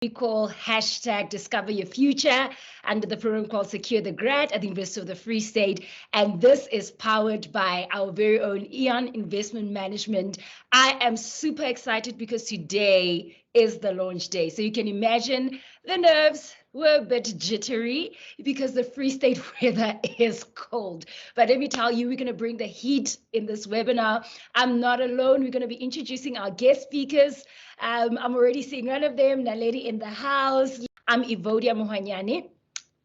we call hashtag Discover Your Future under the program called Secure the Grad at the University of the Free State. And this is powered by our very own Aeon Investment Management. I am super excited because today is the launch day. So you can imagine the nerves were a bit jittery because the Free State weather is cold. But let me tell you, we're going to bring the heat in this webinar. I'm not alone. We're going to be introducing our guest speakers. I'm already seeing one of them, Naledi in the house. I'm Yvette,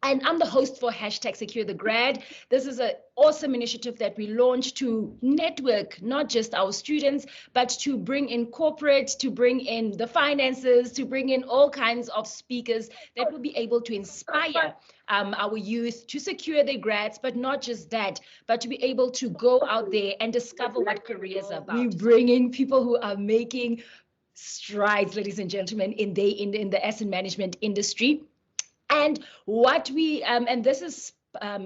and I'm the host for hashtag Secure the Grad. This is an awesome initiative that we launched to network not just our students, but to bring in corporate, to bring in the finances, to bring in all kinds of speakers that will be able to inspire our youth to secure their grads, but not just that, but to be able to go out there and discover what careers are about. We bring in people who are making strides, ladies and gentlemen, in the asset management industry. And what we and this is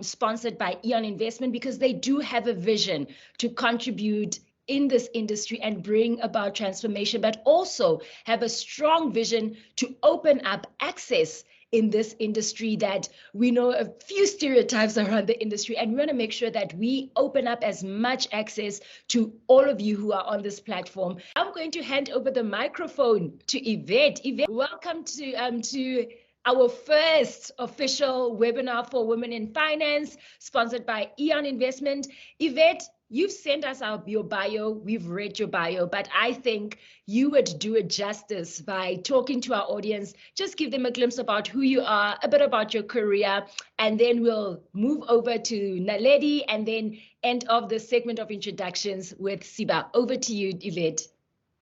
sponsored by Aeon Investment, because they do have a vision to contribute in this industry and bring about transformation, but also have a strong vision to open up access in this industry. That we know a few stereotypes around the industry, and we want to make sure that we open up as much access to all of you who are on this platform. I'm going to hand over the microphone to Yvette. Yvette, welcome to our first official webinar for women in finance, sponsored by Aeon Investment. Yvette, you've sent us your bio. We've read your bio, but I think you would do it justice by talking to our audience. Just give them a glimpse about who you are, a bit about your career, and then we'll move over to Naledi and then end off the segment of introductions with Siba. Over to you, Yvette.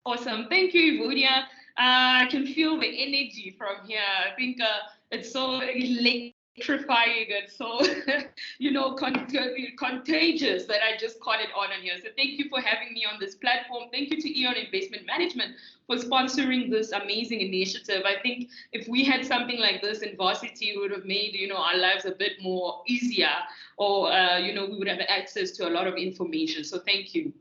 Awesome. Thank you, Yvette. I can feel the energy from here. I think it's so electrifying and so, contagious that I just caught it on here. So thank you for having me on this platform. Thank you to Aeon Investment Management for sponsoring this amazing initiative. I think if we had something like this in varsity, it would have made, our lives a bit more easier, or, we would have access to a lot of information. So thank you.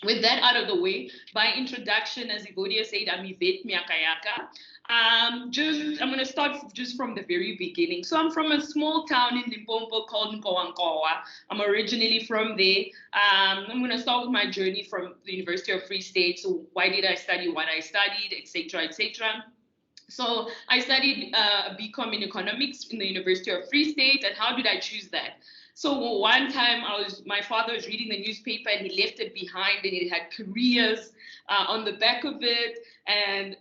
With that out of the way, by introduction, as Yvette said, I'm Yvette Myakayaka. I'm going to start just from the very beginning. So I'm from a small town in Limpopo called Nkowankowa. I'm originally from there. I'm going to start with my journey from the University of Free State. So why did I study what I studied, etc., etc. So I studied BCom in economics in the University of Free State. And how did I choose that? So one time my father was reading the newspaper and he left it behind, and it had careers on the back of it. And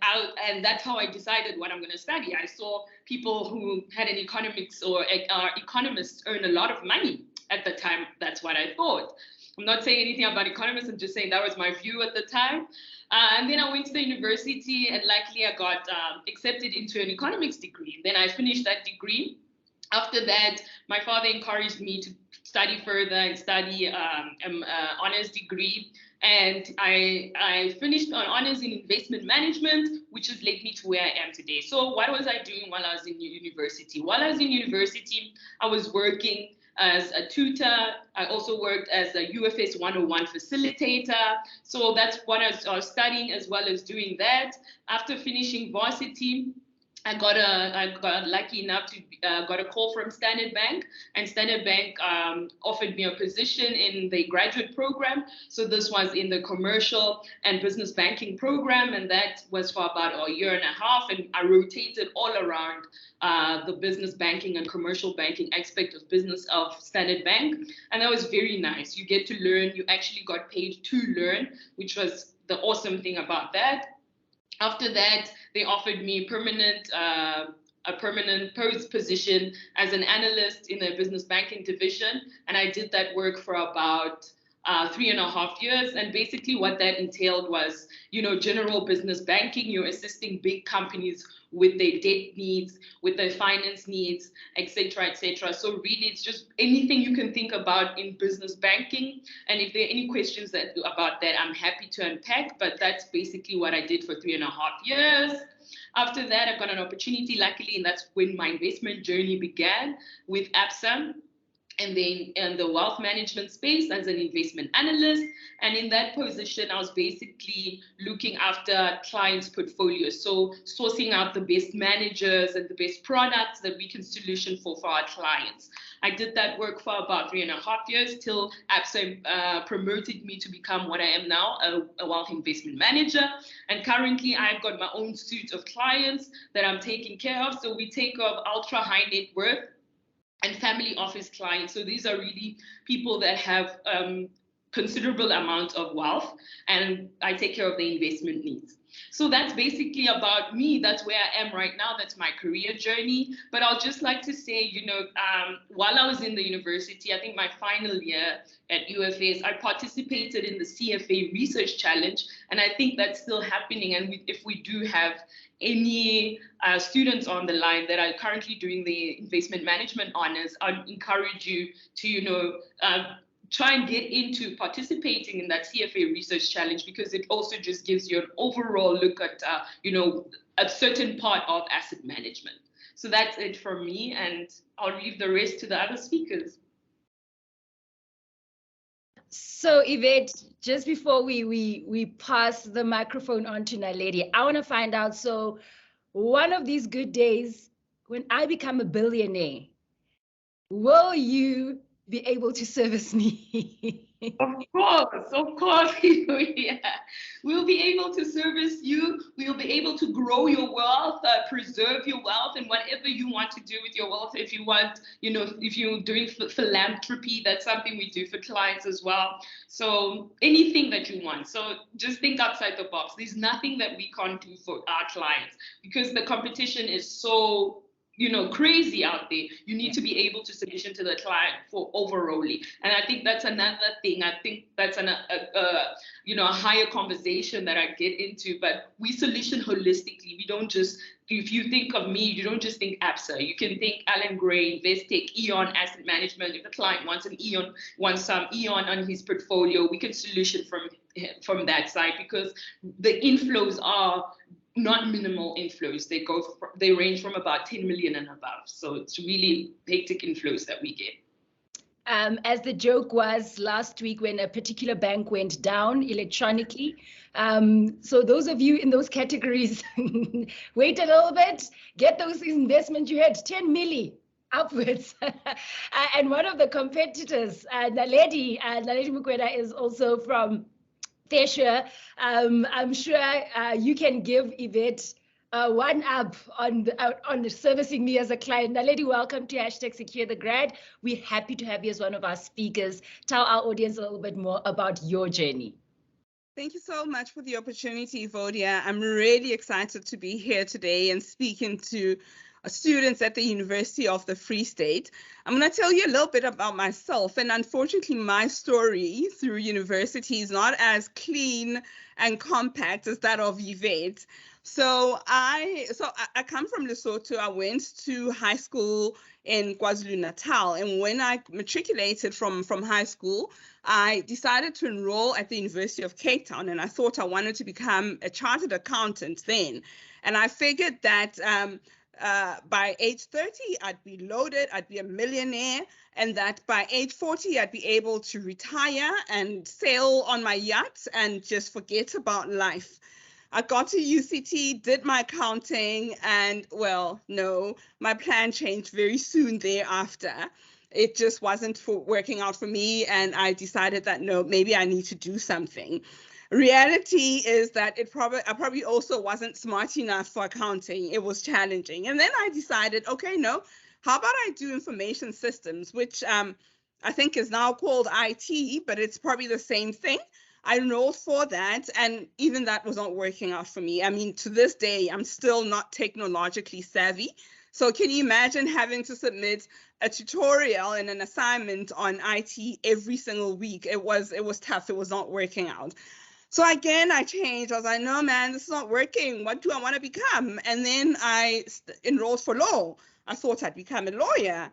that's how I decided what I'm going to study. I saw people who had an economics or are economists earn a lot of money at the time. That's what I thought. I'm not saying anything about economists. I'm just saying that was my view at the time. And then I went to the university, and luckily I got accepted into an economics degree. Then I finished that degree. After that, my father encouraged me to study further and study an honors degree. And I finished an honors in investment management, which has led me to where I am today. So what was I doing while I was in university? While I was in university, I was working as a tutor. I also worked as a UFS 101 facilitator. So that's what I was studying, as well as doing that. After finishing varsity, I got lucky enough to got a call from Standard Bank, and Standard Bank offered me a position in the graduate program. So this was in the commercial and business banking program, and that was for about a year and a half. And I rotated all around the business banking and commercial banking aspect of business of Standard Bank, and that was very nice. You get to learn. You actually got paid to learn, which was the awesome thing about that. After that, they offered me a permanent post position as an analyst in the business banking division. And I did that work for about 3.5 years. And basically what that entailed was, general business banking. You're assisting big companies with their debt needs, with their finance needs, etc., etc. So really, it's just anything you can think about in business banking. And if there are any questions about that, I'm happy to unpack. But that's basically what I did for 3.5 years. After that, I got an opportunity, luckily, and that's when my investment journey began with Absa. and then in the wealth management space as an investment analyst. And in that position, I was basically looking after clients' portfolios. So sourcing out the best managers and the best products that we can solution for our clients. I did that work for about 3.5 years till Absa promoted me to become what I am now, a wealth investment manager. And currently I've got my own suite of clients that I'm taking care of. So we take of ultra high net worth and family office clients. So these are really people that have considerable amount of wealth, and I take care of their investment needs. So that's basically about me. That's where I am right now. That's my career journey. But I'll just like to say, while I was in the university, I think my final year at UFS, I participated in the CFA Research Challenge, and I think that's still happening. And if we do have any students on the line that are currently doing the investment management honors, I encourage you to, try and get into participating in that CFA Research Challenge, because it also just gives you an overall look at, a certain part of asset management. So that's it for me, and I'll leave the rest to the other speakers. So Yvette, just before we pass the microphone on to Naledi, I want to find out, so one of these good days, when I become a billionaire, will you be able to service me? Of course, yeah. We'll be able to service you. We'll be able to grow your wealth, preserve your wealth, and whatever you want to do with your wealth. If you want, if you're doing philanthropy, that's something we do for clients as well. So anything that you want. So just think outside the box. There's nothing that we can't do for our clients, because the competition is so crazy out there. You need to be able to solution to the client for overally. And I think that's another thing. I think that's a higher conversation that I get into, but we solution holistically. We don't just, if you think of me, you don't just think Absa. You can think Alan Gray, Investec, Aeon Asset Management. If the client wants some Aeon on his portfolio, we can solution from that side, because the inflows are not minimal inflows. They range from about 10 million and above. So it's really hectic inflows that we get. As the joke was last week when a particular bank went down electronically. So those of you in those categories, wait a little bit, get those investments. You had 10 milli upwards. And one of the competitors, Naledi Mukwena, is also from Fairsure. I'm sure you can give Yvette one up on servicing me as a client. Naledi, welcome to #SecureTheGrad. We're happy to have you as one of our speakers. Tell our audience a little bit more about your journey. Thank you so much for the opportunity, Vodia. I'm really excited to be here today and speaking to students at the University of the Free State. I'm going to tell you a little bit about myself, and unfortunately my story through university is not as clean and compact as that of Yvette. So I come from Lesotho. I went to high school in KwaZulu-Natal, and when I matriculated from high school, I decided to enroll at the University of Cape Town, and I thought I wanted to become a chartered accountant then. And I figured that by age 30, I'd be loaded, I'd be a millionaire, and that by age 40, I'd be able to retire and sail on my yacht and just forget about life. I got to UCT, did my accounting, and well, no, my plan changed very soon thereafter. It just wasn't working out for me, and I decided that no, maybe I need to do something. Reality is that I probably also wasn't smart enough for accounting. It was challenging. And then I decided, okay, no, how about I do information systems, which I think is now called IT, but it's probably the same thing. I enrolled for that, and even that was not working out for me. I mean, to this day, I'm still not technologically savvy. So can you imagine having to submit a tutorial and an assignment on IT every single week? It was tough. It was not working out. So again, I changed. I was like, no, man, this is not working. What do I want to become? And then I enrolled for law. I thought I'd become a lawyer.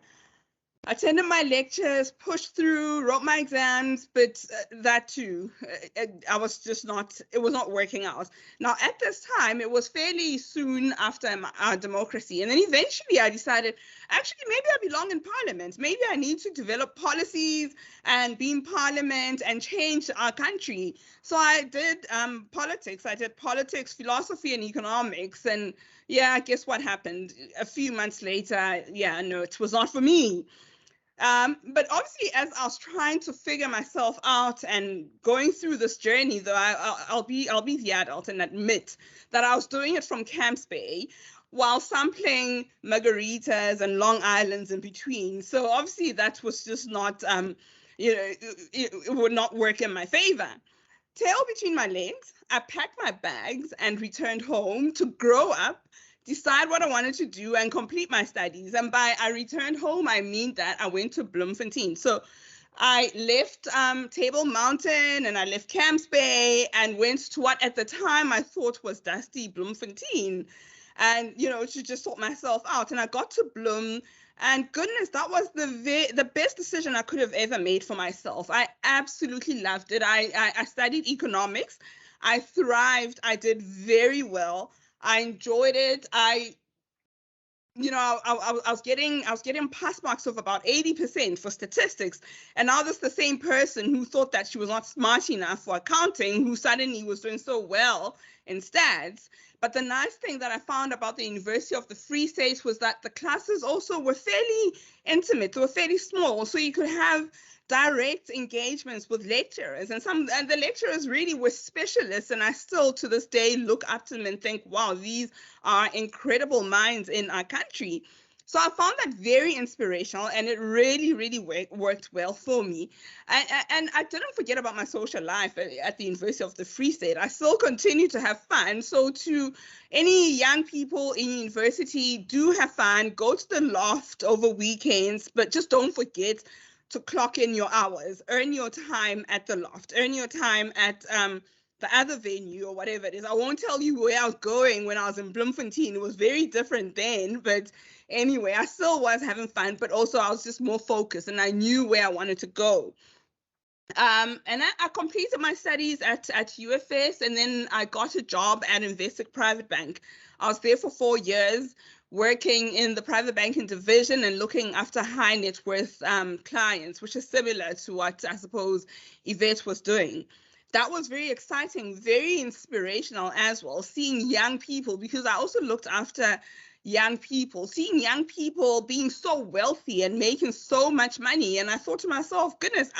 attended my lectures, pushed through, wrote my exams, but that too, I was just not, it was not working out. Now, at this time, it was fairly soon after our democracy. And then eventually I decided, actually, maybe I belong in parliament. Maybe I need to develop policies and be in parliament and change our country. So I did politics. I did politics, philosophy, and economics. And yeah, guess what happened? A few months later, yeah, no, it was not for me. But obviously, as I was trying to figure myself out and going through this journey, though, I'll be the adult and admit that I was doing it from Camps Bay while sampling margaritas and Long Islands in between. So obviously, that was just not, it would not work in my favor. Tail between my legs, I packed my bags and returned home to grow up, decide what I wanted to do, and complete my studies. And by I returned home, I mean that I went to Bloemfontein. So I left Table Mountain and I left Camps Bay and went to what at the time I thought was dusty Bloemfontein, and to just sort myself out. And I got to Bloem, and goodness, that was the best decision I could have ever made for myself. I absolutely loved it. I studied economics. I thrived. I did very well. I enjoyed it. I was getting pass marks of about 80% for statistics, and now this the same person who thought that she was not smart enough for accounting, who suddenly was doing so well in stats. But the nice thing that I found about the University of the Free State was that the classes also were fairly intimate. They were fairly small, so you could have direct engagements with lecturers, and the lecturers really were specialists, and I still to this day look up to them and think, wow, these are incredible minds in our country. So I found that very inspirational, and it really, really worked well for me. And I didn't forget about my social life at the University of the Free State. I still continue to have fun. So to any young people in university, do have fun, go to the loft over weekends, but just don't forget to clock in your hours, earn your time at the loft, earn your time at the other venue or whatever it is. I won't tell you where I was going when I was in Bloemfontein. It was very different then, but anyway, I still was having fun, but also I was just more focused and I knew where I wanted to go. And I completed my studies at UFS, and then I got a job at Investec Private Bank. I was there for 4 years, working in the private banking division and looking after high net worth clients, which is similar to what I suppose Yvette was doing. That was very exciting, very inspirational as well, seeing young people, because I also looked after young people, seeing young people being so wealthy and making so much money. And I thought to myself, goodness,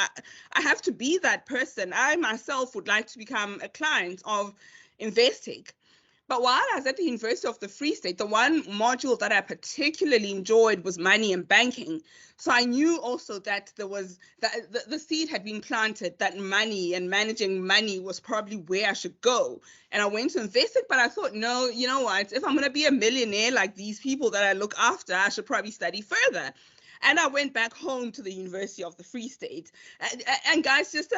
I have to be that person. I myself would like to become a client of Investec. But while I was at the University of the Free State, the one module that I particularly enjoyed was money and banking. So I knew also that there was the seed had been planted that money and managing money was probably where I should go. And I went to Investec, but I thought, no, you know what? If I'm going to be a millionaire like these people that I look after, I should probably study further. And I went back home to the University of the Free State. And guys, just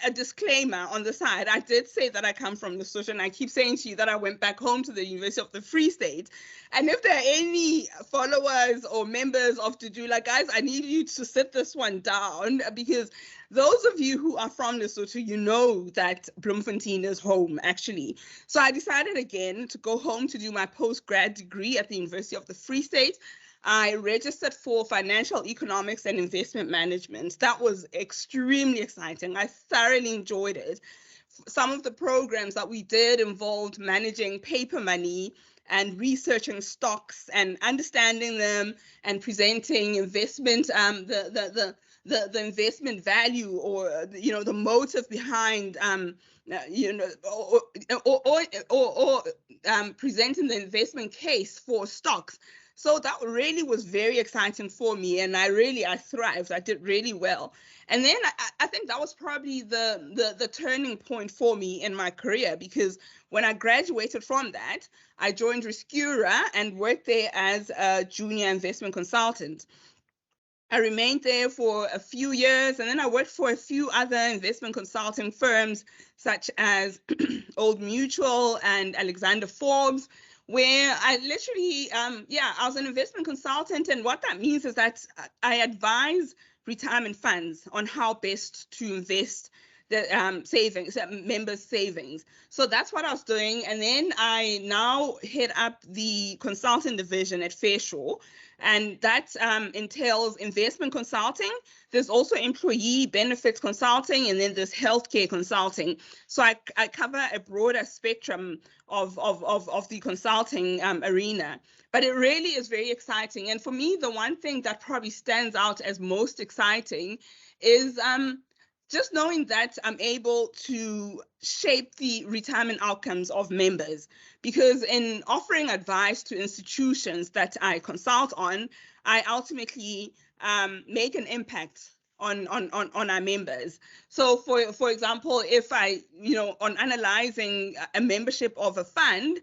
a disclaimer on the side, I did say that I come from Lesotho, and I keep saying to you that I went back home to the University of the Free State. And if there are any followers or members of Dudula, guys, I need you to sit this one down, because those of you who are from Lesotho, you know that Bloemfontein is home, actually. So I decided again to go home to do my post-grad degree at the University of the Free State. I registered for financial economics and investment management. That was extremely exciting. I thoroughly enjoyed it. Some of the programs that we did involved managing paper money and researching stocks and understanding them and presenting investment, the investment value, or the motive behind presenting the investment case for stocks. So that really was very exciting for me, and I thrived. I did really well. And then I think that was probably the turning point for me in my career, because when I graduated from that, I joined Rescura and worked there as a junior investment consultant. I remained there for a few years, and then I worked for a few other investment consulting firms, such as Old Mutual and Alexander Forbes, where I literally, I was an investment consultant. And what that means is that I advise retirement funds on how best to invest the savings, members' savings. So that's what I was doing. And then I now head up the consulting division at Fairsure. And that entails investment consulting. There's also employee benefits consulting, and then there's healthcare consulting. So I cover a broader spectrum of the consulting arena. But it really is very exciting. And for me, the one thing that probably stands out as most exciting is just knowing that I'm able to shape the retirement outcomes of members, because in offering advice to institutions that I consult on, I ultimately make an impact on our members. So for example, if I, on analyzing a membership of a fund,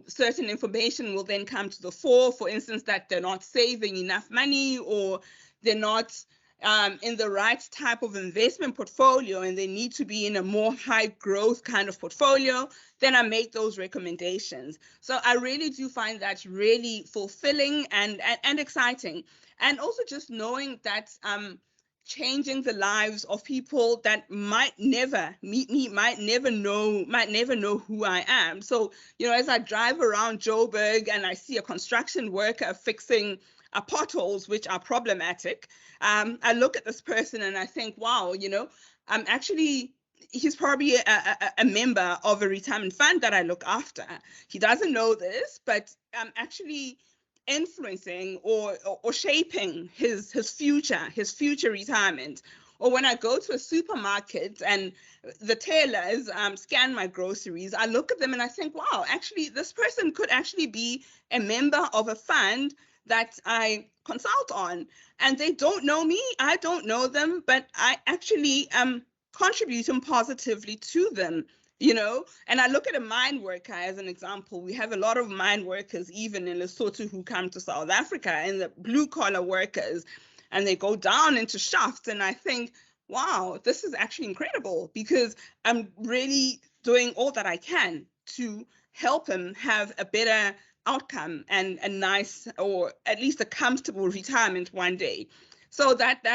certain information will then come to the fore, for instance, that they're not saving enough money, or they're not in the right type of investment portfolio, and they need to be in a more high growth kind of portfolio, then I make those recommendations. So I really do find that really fulfilling and exciting. And also just knowing that changing the lives of people that might never meet me, might never know who I am. So, as I drive around Joburg and I see a construction worker fixing potholes, which are problematic, I look at this person and I think, wow, he's probably a member of a retirement fund that I look after. He doesn't know this, but I'm actually influencing or shaping his future retirement. Or when I go to a supermarket and the tailors scan my groceries, I look at them and I think, wow, actually, this person could actually be a member of a fund that I consult on. And they don't know me, I don't know them, but I actually am contributing positively to them. And I look at a mine worker as an example. We have a lot of mine workers, even in Lesotho, who come to South Africa, and the blue collar workers, and they go down into shafts. And I think, wow, this is actually incredible, because I'm really doing all that I can to help them have a better outcome and a nice, or at least a comfortable retirement one day. So that's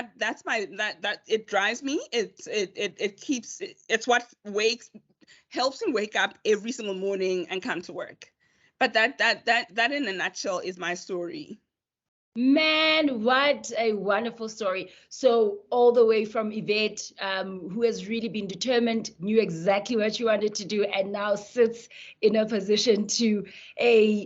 it drives me. It's what helps me wake up every single morning and come to work. But that in a nutshell is my story. Man, what a wonderful story. So all the way from Yvette, who has really been determined, knew exactly what she wanted to do, and now sits in a position to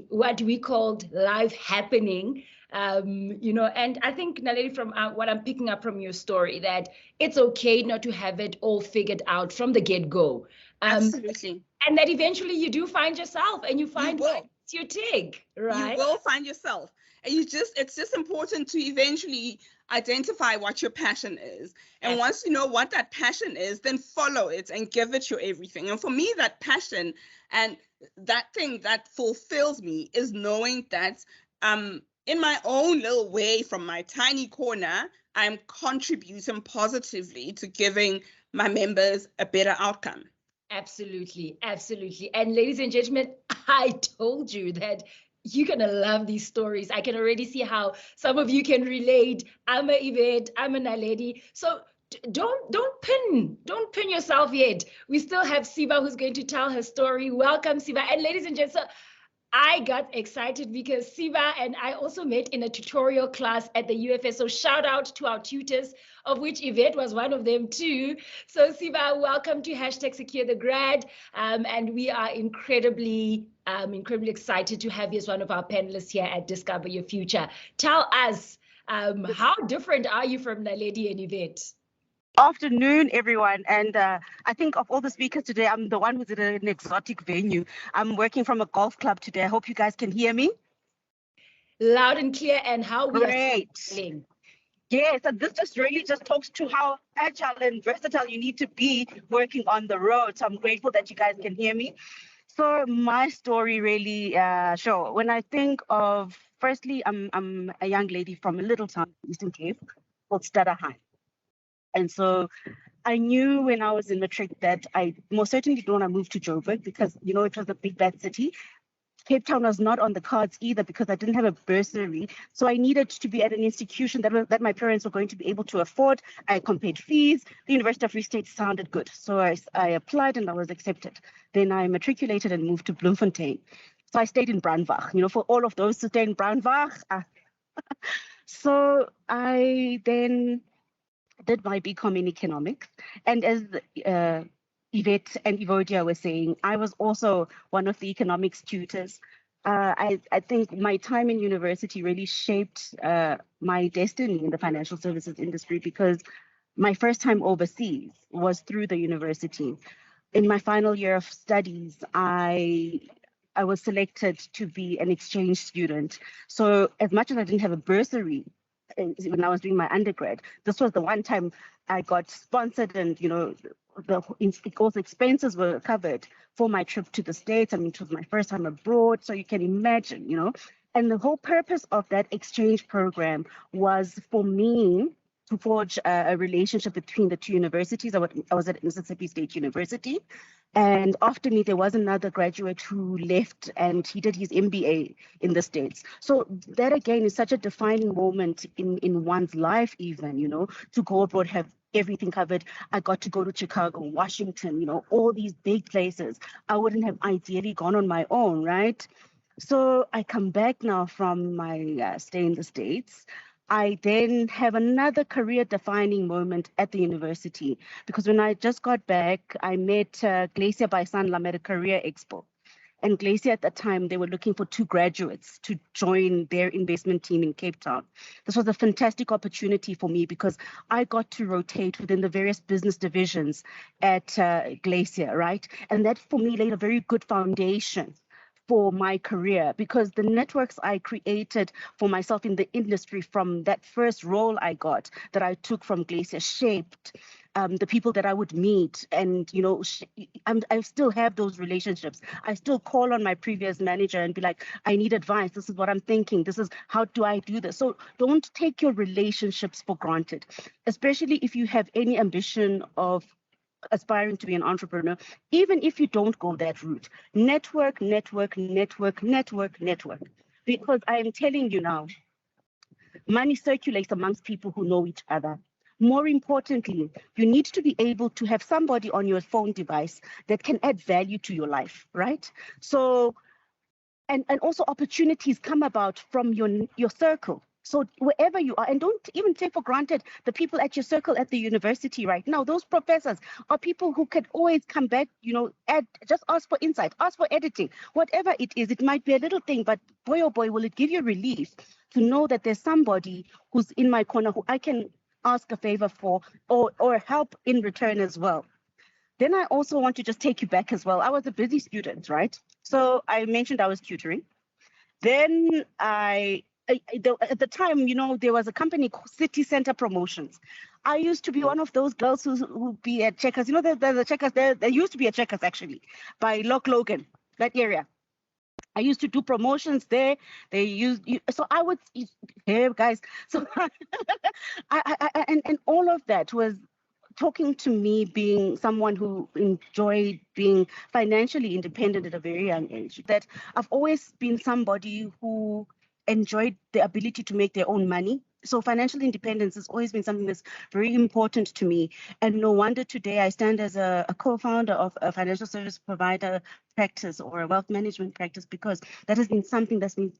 what we called life happening. And I think, Naledi, from what I'm picking up from your story, that it's okay not to have it all figured out from the get-go. Absolutely. And that eventually you do find yourself, and you find what's your tig, right? You will find yourself. And it's just important to eventually identify what your passion is. And once you know what that passion is, then follow it and give it your everything. And for me, that passion and that thing that fulfills me is knowing that in my own little way, from my tiny corner, I'm contributing positively to giving my members a better outcome. Absolutely, absolutely. And ladies and gentlemen, I told you that you're going to love these stories. I can already see how some of you can relate. I'm a Yvette, I'm a Naledi. So don't pin yourself yet. We still have Siba, who's going to tell her story. Welcome, Siba. And ladies and gentlemen, I got excited because Siba and I also met in a tutorial class at the UFS. So shout out to our tutors, of which Yvette was one of them too. So Siba, welcome to #SecureTheGrad. And we are incredibly excited to have you as one of our panelists here at Discover Your Future. Tell us, how different are you from Naledi and Yvette? Afternoon, everyone. And I think of all the speakers today, I'm the one who's at an exotic venue. I'm working from a golf club today. I hope you guys can hear me. Loud and clear. And how we are feeling. Yes, and this just talks to how agile and versatile you need to be working on the road. So I'm grateful that you guys can hear me. So my story really, sure. When I think of, firstly, I'm a young lady from a little town in Eastern Cape called Stutterheim. And so I knew when I was in matric that I most certainly don't want to move to Joburg, because, it was a big bad city. Cape Town was not on the cards either because I didn't have a bursary. So I needed to be at an institution that my parents were going to be able to afford. I compared fees. The University of Free State sounded good. So I applied and I was accepted. Then I matriculated and moved to Bloemfontein. So I stayed in Brandwag, for all of those who stay in Brandwag. So I then did my BCom in economics. And as Yvette and Evodia were saying, I was also one of the economics tutors. I think my time in university really shaped my destiny in the financial services industry because my first time overseas was through the university. In my final year of studies, I was selected to be an exchange student. So as much as I didn't have a bursary when I was doing my undergrad, this was the one time I got sponsored and, all the expenses were covered for my trip to the States. I mean, it was my first time abroad. So you can imagine, and the whole purpose of that exchange program was for me to forge a relationship between the two universities. I was at Mississippi State University, and after me, there was another graduate who left and he did his MBA in the States. So that again is such a defining moment in one's life, even, to go abroad, have everything covered. I got to go to Chicago, Washington, all these big places. I wouldn't have ideally gone on my own, right? So I come back now from my stay in the States. I then have another career-defining moment at the university because when I just got back, I met Glacier by Sanlam at a career expo. And Glacier at the time, they were looking for 2 graduates to join their investment team in Cape Town. This was a fantastic opportunity for me because I got to rotate within the various business divisions at Glacier, right? And that for me laid a very good foundation for my career because the networks I created for myself in the industry from that first role I got that I took from Glacier shaped the people that I would meet. And, I still have those relationships. I still call on my previous manager and be like, I need advice. This is what I'm thinking. This is how do I do this? So don't take your relationships for granted, especially if you have any ambition of aspiring to be an entrepreneur, even if you don't go that route. Network. Because I am telling you now, money circulates amongst people who know each other. More importantly, you need to be able to have somebody on your phone device that can add value to your life, right? So, and also opportunities come about from your circle. So wherever you are, and don't even take for granted the people at your circle at the university right now. Those professors are people who can always come back, just ask for insight, ask for editing, whatever it is. It might be a little thing, but boy, oh boy, will it give you relief to know that there's somebody who's in my corner who I can ask a favor for or help in return as well. Then I also want to just take you back as well. I was a busy student, right? So I mentioned I was tutoring. Then at the time, there was a company called City Center Promotions. I used to be one of those girls who be at Checkers. The Checkers there used to be a Checkers actually by Loch Logan, that area. I used to do promotions there. So I would, hey guys. So and all of that was talking to me being someone who enjoyed being financially independent at a very young age, that I've always been somebody who enjoyed the ability to make their own money. So financial independence has always been something that's very important to me. And no wonder today I stand as a co-founder of a financial service provider practice or a wealth management practice, because that has been something that's been,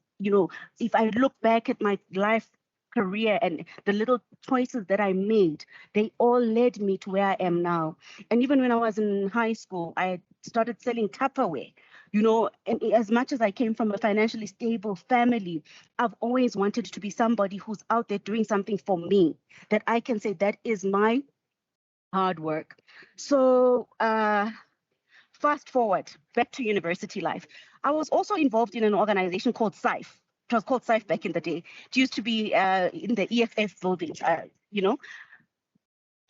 if I look back at my life career and the little choices that I made, they all led me to where I am now. And even when I was in high school, I started selling Tupperware. And as much as I came from a financially stable family, I've always wanted to be somebody who's out there doing something for me, that I can say that is my hard work. So fast forward back to university life. I was also involved in an organization called SIFE. It was called SIFE back in the day. It used to be in the EFF building,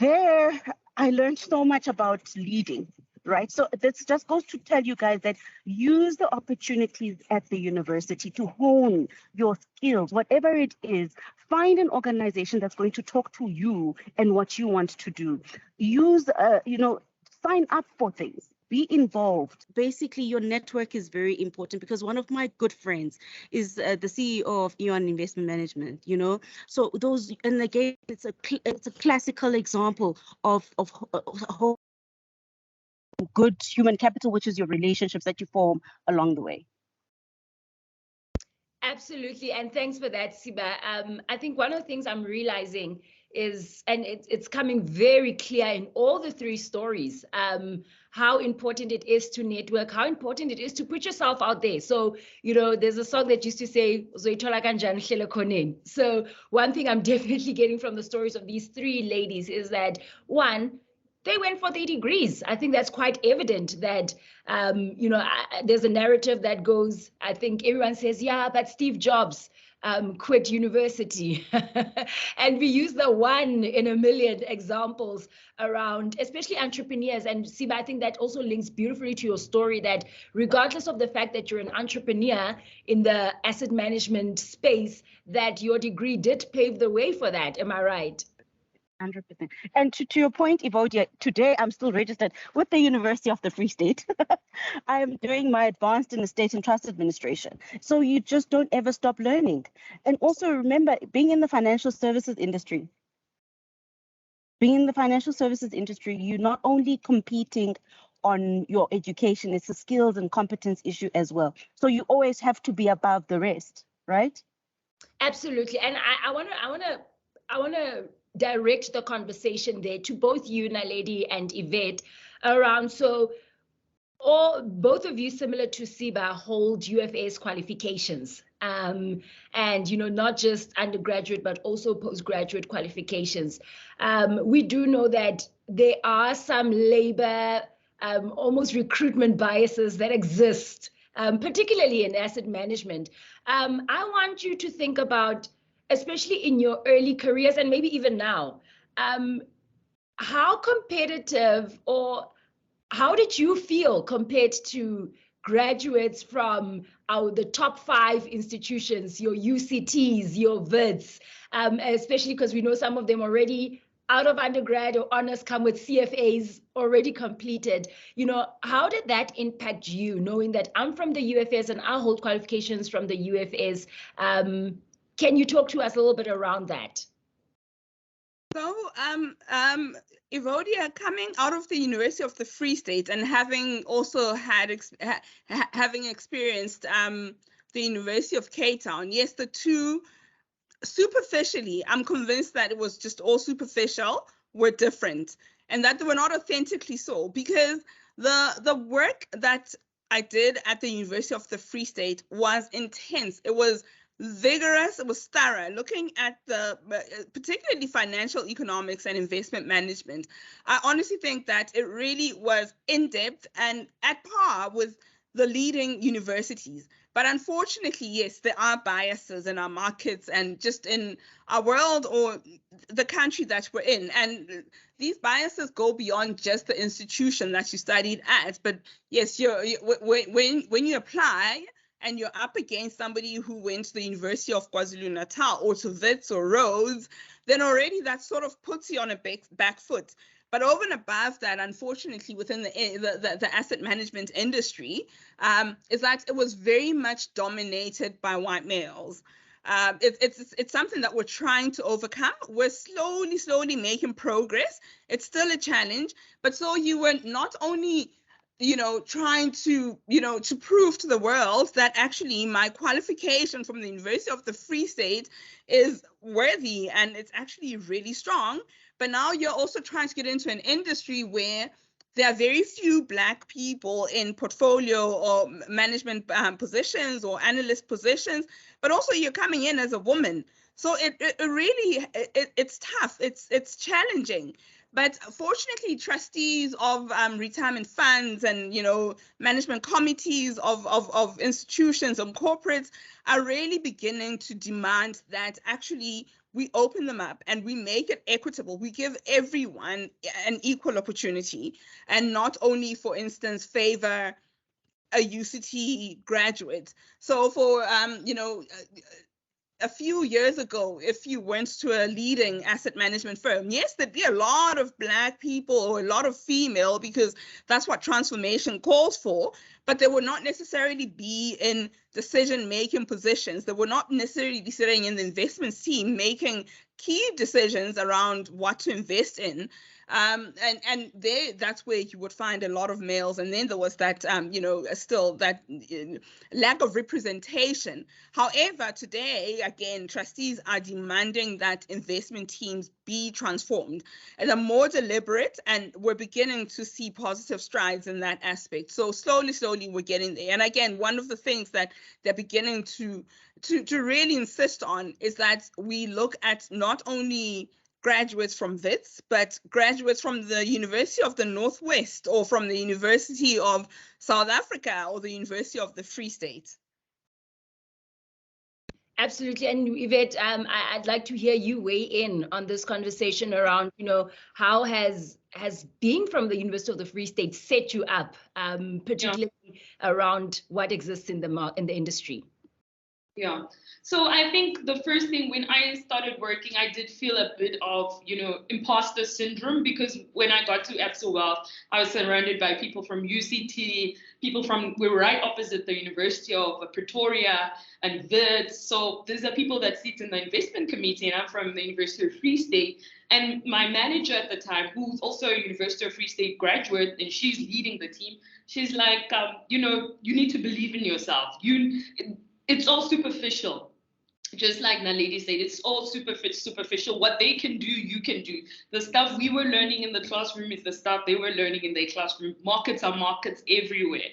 There, I learned so much about leading, right? So this just goes to tell you guys that use the opportunities at the university to hone your skills, whatever it is. Find an organization that's going to talk to you and what you want to do. Use, sign up for things. be involved. Basically, your network is very important, because one of my good friends is the CEO of Aeon Investment Management, you know. So those, and again, it's a classical example of good human capital, which is your relationships that you form along the way. Absolutely, and thanks for that, Siba. I think one of the things I'm realizing is, and it's coming very clear in all the three stories, how important it is to network, how important it is to put yourself out there. So, you know, there's a song that used to say, "Uzoyithola kanjani hlelo khoneni." So one thing I'm definitely getting from the stories of these three ladies is that, one, they went for their degrees. I think that's quite evident that, you know, there's a narrative that goes, I think everyone says, yeah, but Steve Jobs quit university. And we use the one in a million examples around, especially entrepreneurs. And Siba, I think that also links beautifully to your story, that regardless of the fact that you're an entrepreneur in the asset management space, that your degree did pave the way for that. Am I right? 100%. And to your point, Evodia, today I'm still registered with the University of the Free State. I'm doing my advanced in estate and trust administration. So you just don't ever stop learning. And also remember, being in the financial services industry, you're not only competing on your education, it's a skills and competence issue as well. So you always have to be above the rest, right? Absolutely. And I want to direct the conversation there to both you, Naledi, and Yvette, around, so both of you, similar to Siba, hold UFS qualifications, and, you know, not just undergraduate but also postgraduate qualifications. We do know that there are some labor, almost recruitment biases that exist, particularly in asset management. I want you to think about, especially in your early careers and maybe even now, how competitive, or how did you feel compared to graduates from the top 5 institutions, your UCTs, your Wits, especially because we know some of them already out of undergrad or honors come with CFAs already completed. You know, how did that impact you, knowing that I'm from the UFS and I hold qualifications from the UFS? Can you talk to us a little bit around that? So, Evodia, coming out of the University of the Free State and having also having experienced the University of Cape Town, yes, the two, superficially, I'm convinced that it was just all superficial, were different, and that they were not authentically so, because the work that I did at the University of the Free State was intense. It was vigorous, it was thorough, looking at the particularly financial economics and investment management. I honestly think that it really was in-depth and at par with the leading universities. But unfortunately, yes, there are biases in our markets and just in our world or the country that we're in. And these biases go beyond just the institution that you studied at. But yes, when you apply and you're up against somebody who went to the University of KwaZulu-Natal or to Wits or Rhodes, then already that sort of puts you on a back foot. But over and above that, unfortunately, within the asset management industry, is that it was very much dominated by white males. It's something that we're trying to overcome. We're slowly making progress. It's still a challenge, but so you were not only trying to, to prove to the world that actually my qualification from the University of the Free State is worthy and it's actually really strong. But now you're also trying to get into an industry where there are very few Black people in portfolio or management positions or analyst positions, but also you're coming in as a woman. So it's tough. It's challenging. But fortunately, trustees of retirement funds and management committees of institutions and corporates are really beginning to demand that actually we open them up and we make it equitable. We give everyone an equal opportunity and not only, for instance, favor a UCT graduate. So for a few years ago, if you went to a leading asset management firm, yes, there'd be a lot of Black people or a lot of female, because that's what transformation calls for, but they would not necessarily be in decision-making positions. They would not necessarily be sitting in the investment team making key decisions around what to invest in. And that's where you would find a lot of males. And then there was that, still that lack of representation. However, today, again, trustees are demanding that investment teams be transformed and are more deliberate, and we're beginning to see positive strides in that aspect. So slowly, we're getting there. And again, one of the things that they're beginning to really insist on is that we look at not only graduates from Wits, but graduates from the University of the Northwest, or from the University of South Africa, or the University of the Free State. Absolutely. And Yvette, I'd like to hear you weigh in on this conversation around, how has being from the University of the Free State set you up, particularly around what exists in the industry? Yeah. So I think the first thing, when I started working, I did feel a bit of, imposter syndrome, because when I got to Absa Wealth, I was surrounded by people from UCT, we were right opposite the University of Pretoria and Wits. So these are people that sit in the investment committee, and I'm from the University of Free State. And my manager at the time, who's also a University of Free State graduate, and she's leading the team, she's like, you need to believe in yourself. It's all superficial. Just like Naledi said, it's all superficial. What they can do, you can do. The stuff we were learning in the classroom is the stuff they were learning in their classroom. Markets are markets everywhere.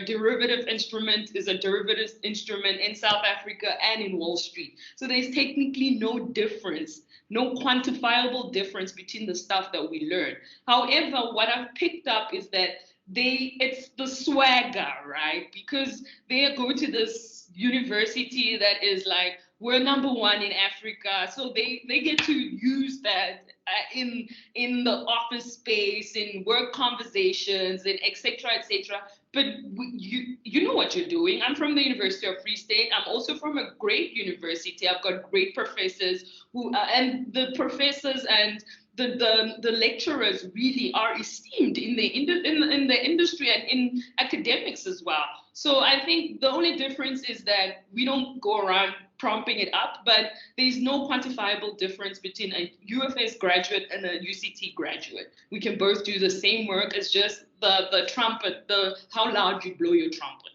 Derivative instrument is a derivative instrument in South Africa and in Wall Street. So there's technically no difference, no quantifiable difference between the stuff that we learn. However, what I've picked up is that it's the swagger, right? Because they go to this university that is like, we're #1 in Africa, so they get to use that in the office space, in work conversations, and etc. But you know what you're doing. I'm from the University of Free State. I'm also from a great university. I've got great professors and the professors and the lecturers really are esteemed in the industry and in academics as well. So I think the only difference is that we don't go around prompting it up, but there's no quantifiable difference between a UFS graduate and a UCT graduate. We can both do the same work. It's just the trumpet, how loud you blow your trumpet.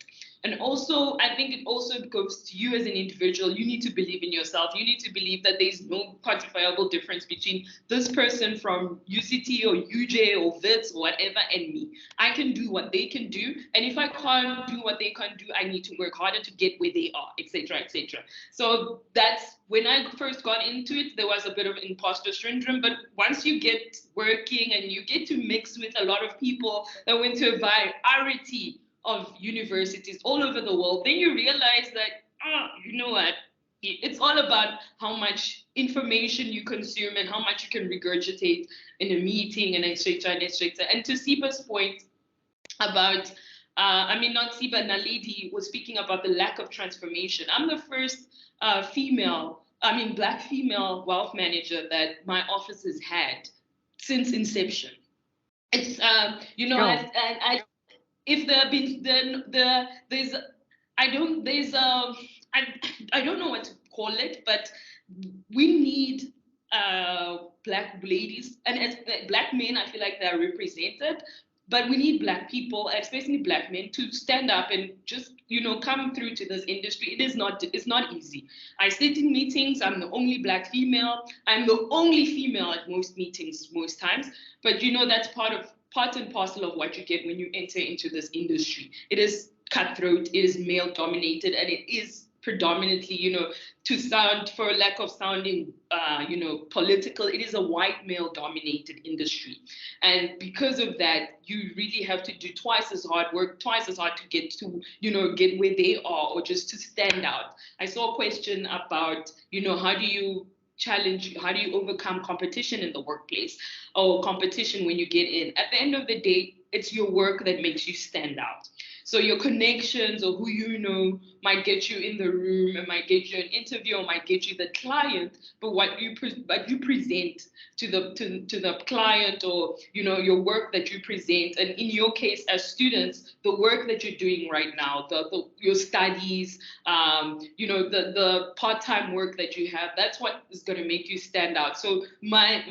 And also, I think it also goes to you as an individual. You need to believe in yourself. You need to believe that there's no quantifiable difference between this person from UCT or UJ or Wits or whatever and me. I can do what they can do. And if I can't do what they can't do, I need to work harder to get where they are, etc., etc. So that's when I first got into it, there was a bit of imposter syndrome. But once you get working and you get to mix with a lot of people that went to a variety of universities all over the world, then you realize that, you know what, it's all about how much information you consume and how much you can regurgitate in a meeting, and etc. and etc. And to Siba's point about, not Siba, Naledi was speaking about the lack of transformation. I'm the first Black female wealth manager that my office has had since inception. It's, if there have been, then I don't know what to call it, but we need Black ladies, and as Black men, I feel like they're represented, but we need Black people, especially Black men, to stand up and just, come through to this industry. It's not easy. I sit in meetings, I'm the only Black female, I'm the only female at most meetings most times, but that's part and parcel of what you get when you enter into this industry. It is cutthroat, it is male dominated, and it is predominantly, to sound, for lack of sounding, political, it is a white male dominated industry. And because of that, you really have to do work twice as hard to get to, get where they are, or just to stand out. I saw a question about, how do you overcome competition in the workplace, or competition when you get in? At the end of the day, it's your work that makes you stand out. So your connections or who you know might get you in the room, and might get you an interview, or might get you the client. But what you present to the client, or your work that you present, and in your case as students, the work that you're doing right now, your studies, the part-time work that you have, that's what is going to make you stand out. So my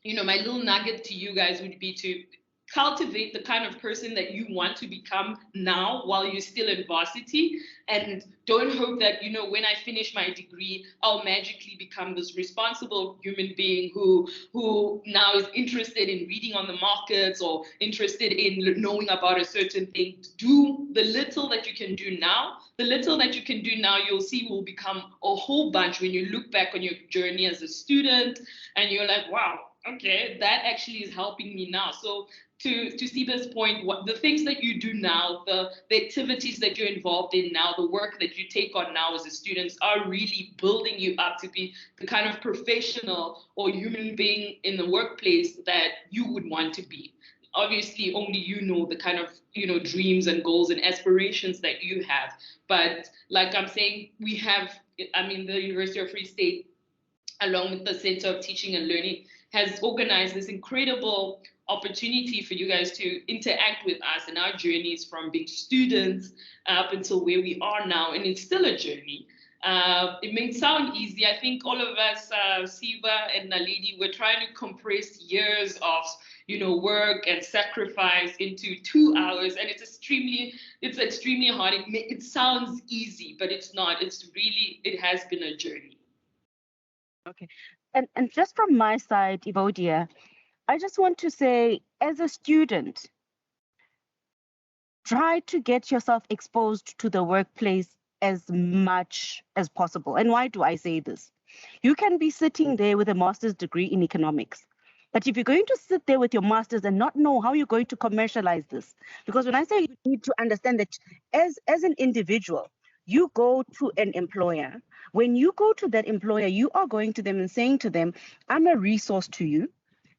little nugget to you guys would be to cultivate the kind of person that you want to become now while you're still in varsity, and don't hope that when I finish my degree I'll magically become this responsible human being who now is interested in reading on the markets or interested in knowing about a certain thing. Do the little that you can do now. The little that you can do now, you'll see, will become a whole bunch when you look back on your journey as a student and you're like, wow, okay, that actually is helping me now. So to Siba's point, the things that you do now, the activities that you're involved in now, the work that you take on now as a student are really building you up to be the kind of professional or human being in the workplace that you would want to be. Obviously, only you know the kind of dreams and goals and aspirations that you have. But like I'm saying, the University of Free State, along with the Center of Teaching and Learning, has organized this incredible opportunity for you guys to interact with us in our journeys from being students up until where we are now, and it's still a journey. It may sound easy. I think all of us, Siba and Naledi, we're trying to compress years of work and sacrifice into 2 hours, and it's extremely hard. It sounds easy, but it's not. It has been a journey. Okay. And just from my side, Evodia, I just want to say, as a student, try to get yourself exposed to the workplace as much as possible. And why do I say this? You can be sitting there with a master's degree in economics, but if you're going to sit there with your master's and not know how you're going to commercialize this, because when I say you need to understand that as an individual, you go to an employer. When you go to that employer, you are going to them and saying to them, I'm a resource to you.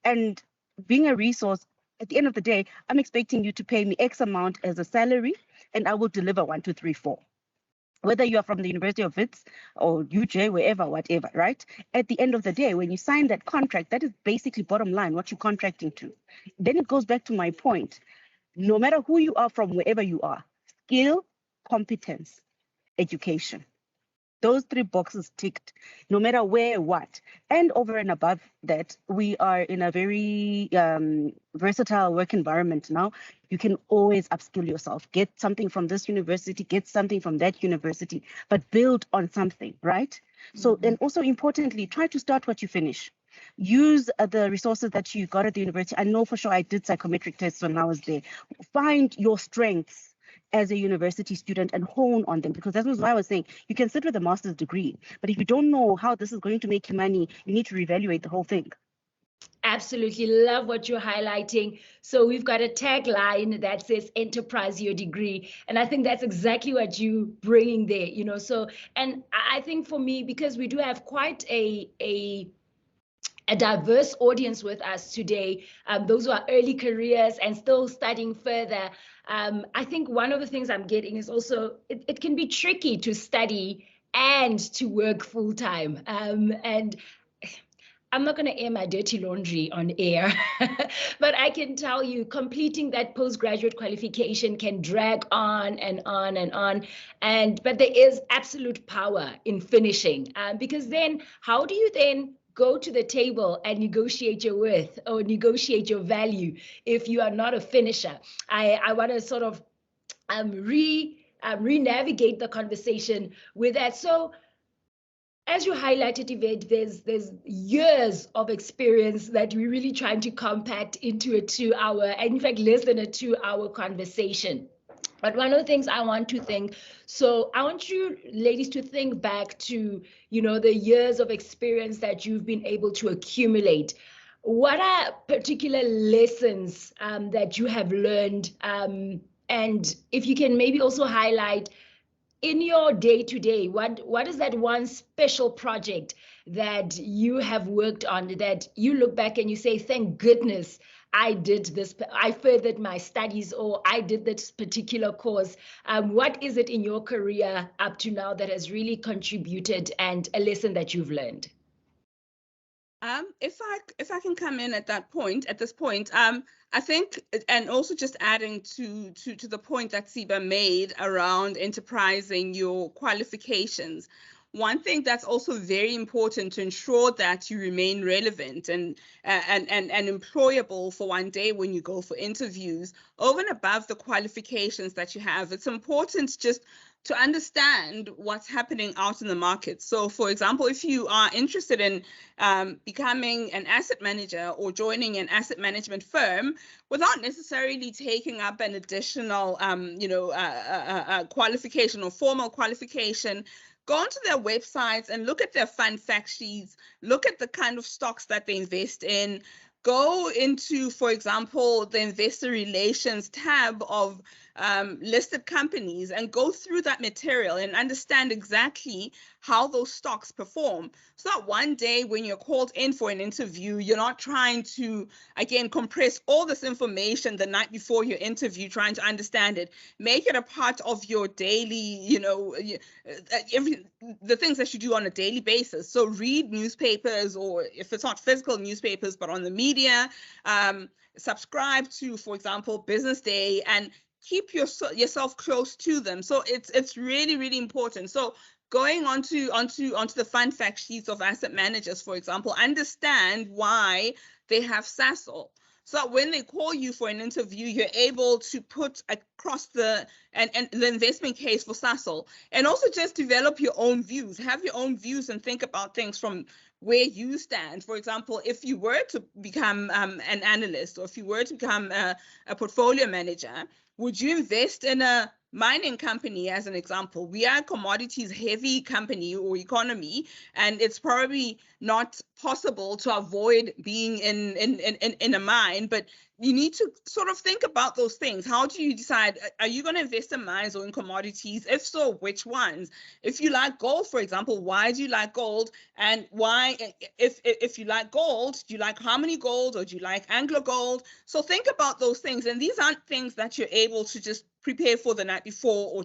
And being a resource, at the end of the day, I'm expecting you to pay me X amount as a salary, and I will deliver 1, 2, 3, 4. Whether you are from the University of Wits or UJ, wherever, whatever, right? At the end of the day, when you sign that contract, that is basically bottom line, what you're contracting to. Then it goes back to my point. No matter who you are from, wherever you are, skill, competence, education. Those 3 boxes ticked, no matter where, what. And over and above that, we are in a very versatile work environment now. You can always upskill yourself, get something from this university, get something from that university, but build on something, right? Mm-hmm. So, and also importantly, try to start what you finish. Use the resources that you got at the university. I know for sure I did psychometric tests when I was there. Find your strengths as a university student and hone on them, because that was why I was saying you can sit with a master's degree, but if you don't know how this is going to make you money, you need to reevaluate the whole thing. Absolutely love what you're highlighting. So we've got a tagline that says enterprise your degree. And I think that's exactly what you're bringing there, so, and I think for me, because we do have quite a diverse audience with us today, those who are early careers and still studying further. I think one of the things I'm getting is also, it can be tricky to study and to work full time. And I'm not going to air my dirty laundry on air, but I can tell you completing that postgraduate qualification can drag on and on and on. But there is absolute power in finishing, because then how do you then go to the table and negotiate your worth or negotiate your value if you are not a finisher? I want to sort of re-navigate the conversation with that. So as you highlighted, Yvette, there's years of experience that we're really trying to compact into a 2-hour, and in fact, less than a 2-hour conversation. But one of the things I want to think, so I want you ladies to think back to, the years of experience that you've been able to accumulate. What are particular lessons that you have learned? And if you can maybe also highlight in your day-to-day, what is that one special project that you have worked on that you look back and you say, thank goodness I furthered my studies, or I did this particular course. What is it in your career up to now that has really contributed, and a lesson that you've learned? If I can come in at this point, I think, and also just adding to the point that Siba made around enterprising your qualifications. One thing that's also very important to ensure that you remain relevant and employable for one day when you go for interviews, over and above the qualifications that you have, it's important just to understand what's happening out in the market. So, for example, if you are interested in becoming an asset manager or joining an asset management firm, without necessarily taking up an additional, qualification or formal qualification, go onto their websites and look at their fund fact sheets, look at the kind of stocks that they invest in, go into, for example, the investor relations tab of listed companies and go through that material and understand exactly how those stocks perform. So that one day when you're called in for an interview, you're not trying to, again, compress all this information the night before your interview, trying to understand it. Make it a part of your daily, the things that you do on a daily basis. So read newspapers, or if it's not physical newspapers, but on the media, subscribe to, for example, Business Day, and keep yourself close to them. So it's really, really important. So going onto the fund fact sheets of asset managers, for example, understand why they have SASL. So that when they call you for an interview, you're able to put across the investment case for SASL, and also just develop your own views, have your own views, and think about things from where you stand. For example, if you were to become an analyst, or if you were to become a portfolio manager, would you invest in a mining company, as an example? We are a commodities heavy company or economy, and it's probably not possible to avoid being in a mine, but you need to sort of think about those things. How do you decide, are you going to invest in mines or in commodities? If so, which ones? If you like gold, for example, why do you like gold? And why, if you like gold, do you like Harmony Gold, or do you like Anglo Gold? So think about those things. And these aren't things that you're able to just prepare for the night before, or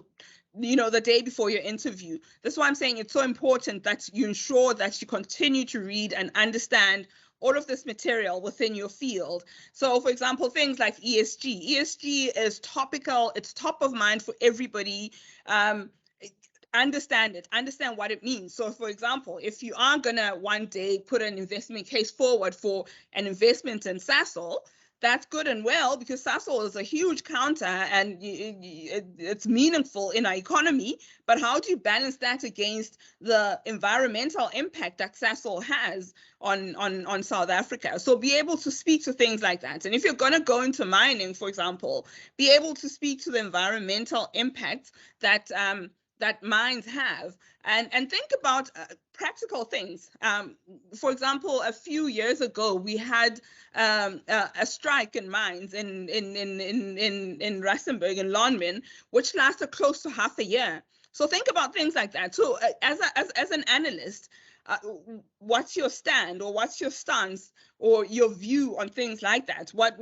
the day before your interview. That's why I'm saying it's so important that you ensure that you continue to read and understand all of this material within your field. So, for example, things like ESG. ESG is topical. It's top of mind for everybody. Understand it, understand what it means. So, for example, if you are going to one day put an investment case forward for an investment in SASL, that's good and well, because SASL is a huge counter and it's meaningful in our economy. But how do you balance that against the environmental impact that SASL has on South Africa? So be able to speak to things like that. And if you're going to go into mining, for example, be able to speak to the environmental impact that mines have, and think about practical things. For example, a few years ago, we had a strike in mines in Rustenburg, in Lonmin, which lasted close to half a year. So think about things like that. So as an analyst, what's your stand, or what's your stance, or your view on things like that? What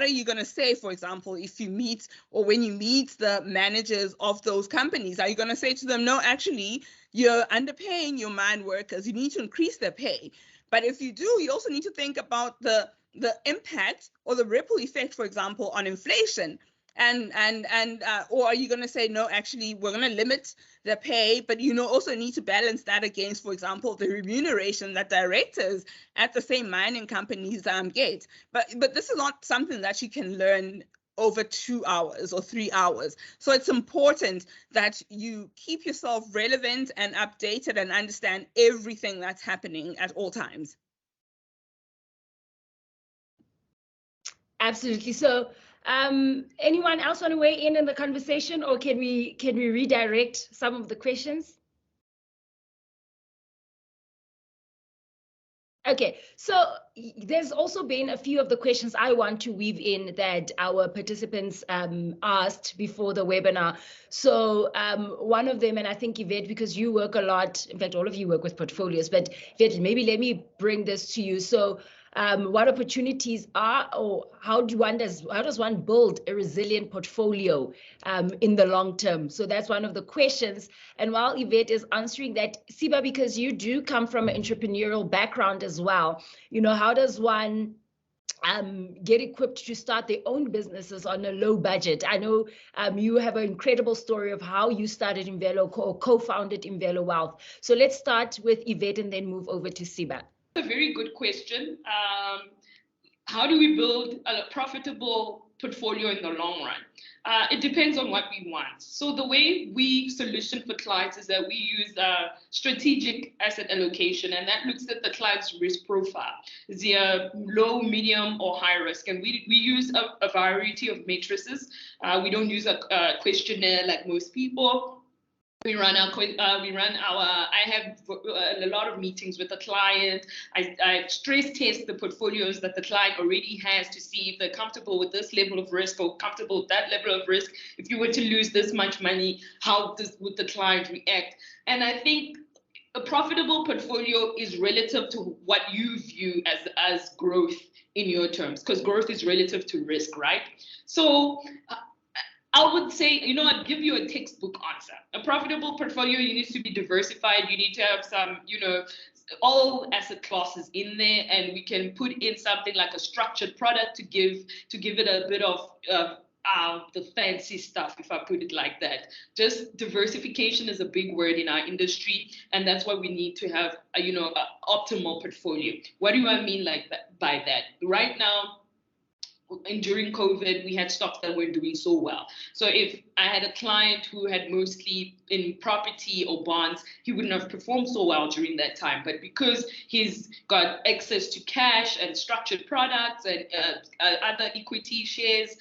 are you going to say, for example, if you meet, or when you meet the managers of those companies? Are you going to say to them, no, actually, you're underpaying your mine workers, you need to increase their pay? But if you do, you also need to think about the impact or the ripple effect, for example, on inflation. Or are you going to say, no, actually, we're going to limit the pay, but also need to balance that against, for example, the remuneration that directors at the same mining companies get. But this is not something that you can learn over 2 hours or 3 hours. So it's important that you keep yourself relevant and updated and understand everything that's happening at all times. Absolutely. So anyone else want to weigh in the conversation, or can we redirect some of the questions? Okay, so there's also been a few of the questions I want to weave in that our participants asked before the webinar. So one of them, and I think Yvette, because you work a lot, in fact, all of you work with portfolios, but Yvette, maybe let me bring this to you. So what opportunities are, or how does one build a resilient portfolio in the long term? So that's one of the questions. And while Yvette is answering that, Siba, because you do come from an entrepreneurial background as well, how does one get equipped to start their own businesses on a low budget? I know you have an incredible story of how you started Imvelo or co-founded Imvelo Wealth. So let's start with Yvette and then move over to Siba. A very good question. How do we build a profitable portfolio in the long run? It depends on what we want. So the way we solution for clients is that we use strategic asset allocation, and that looks at the client's risk profile. Is he a low, medium, or high risk? And we use a variety of matrices. We don't use a questionnaire like most people. I have a lot of meetings with the client. I stress test the portfolios that the client already has to see if they're comfortable with this level of risk or comfortable with that level of risk. If you were to lose this much money, how would the client react? And I think a profitable portfolio is relative to what you view as growth in your terms, because growth is relative to risk, right? So I would say, I'd give you a textbook answer. A profitable portfolio, you need to be diversified. You need to have some, all asset classes in there, and we can put in something like a structured product to give it a bit of the fancy stuff, if I put it like that. Just diversification is a big word in our industry, and that's why we need to have an optimal portfolio. What do I mean by that? Right now, and during COVID, we had stocks that weren't doing so well. So if I had a client who had mostly in property or bonds, he wouldn't have performed so well during that time. But because he's got access to cash and structured products and other equity shares,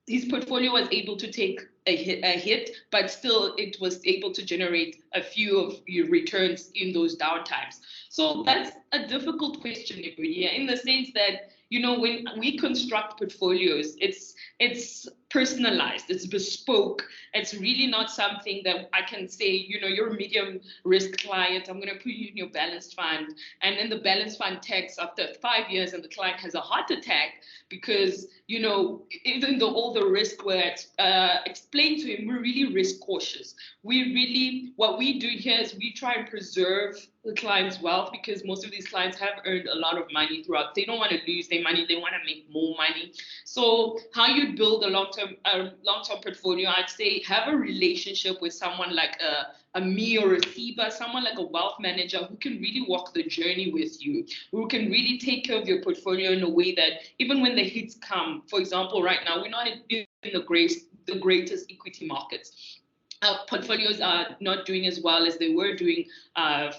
his portfolio was able to take a hit, but still it was able to generate a few of your returns in those downtimes. So that's a difficult question, in the sense that, when we construct portfolios, it's personalized, it's bespoke. It's really not something that I can say, you're a medium risk client, I'm going to put you in your balanced fund, and then the balanced fund tags after 5 years and the client has a heart attack because, even though all the risk were explained to him, we're really risk cautious. What we do here is we try and preserve the client's wealth, because most of these clients have earned a lot of money throughout. They don't want to lose their money, they want to make more money. So how you build a long-term portfolio, I'd say have a relationship with someone like a me or a Siba, someone like a wealth manager who can really walk the journey with you, who can really take care of your portfolio in a way that even when the hits come, for example, right now, we're not in the greatest equity markets. Our portfolios are not doing as well as they were doing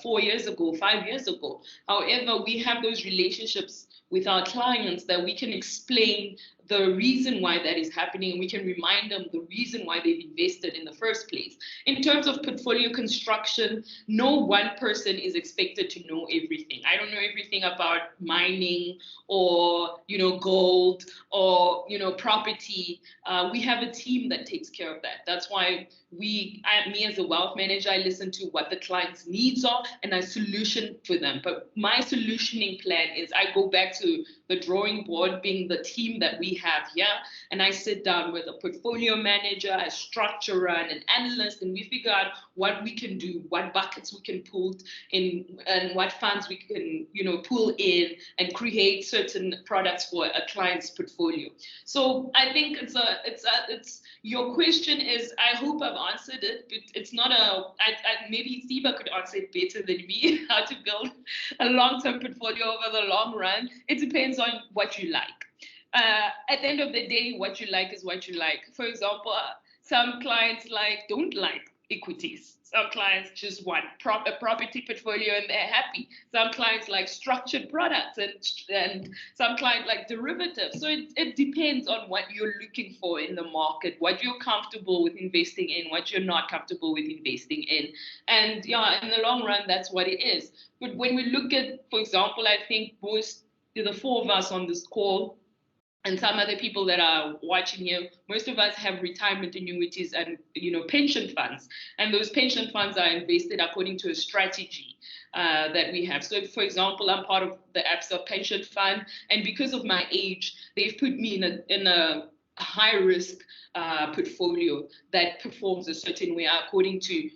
4 years ago, 5 years ago. However, we have those relationships with our clients that we can explain the reason why that is happening, and we can remind them the reason why they've invested in the first place. In terms of portfolio construction, no one person is expected to know everything. I don't know everything about mining or, gold or, property. We have a team that takes care of that. That's why me as a wealth manager, I listen to what the client's needs are and I solution for them. But my solutioning plan is I go back to the drawing board, being the team that we have here, and I sit down with a portfolio manager, a structurer, and an analyst, and we figure out what we can do, what buckets we can pull in, and what funds we can, pull in and create certain products for a client's portfolio. So I think it's your question is, I hope I've answered it, but it's not maybe Siba could answer it better than me, how to build a long-term portfolio over the long run. It depends on what you like. At the end of the day, what you like is what you like. For example, some clients don't like equities. Some clients just want a property portfolio and they're happy. Some clients like structured products and some clients like derivatives. So it depends on what you're looking for in the market, what you're comfortable with investing in, what you're not comfortable with investing in. And in the long run, that's what it is. But when we look at, for example, I think the four of us on this call, and some other people that are watching here, most of us have retirement annuities and pension funds, and those pension funds are invested according to a strategy that we have. So, for example, I'm part of the Absa pension fund, and because of my age, they've put me in a high risk portfolio that performs a certain way according to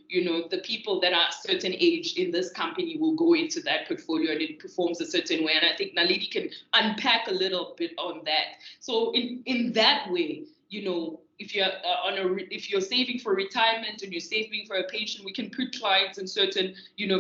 the people that are a certain age in this company will go into that portfolio, and it performs a certain way. And I think Naledi can unpack a little bit on that. So in that way, if you're if you're saving for retirement and you're saving for a pension, we can put clients in certain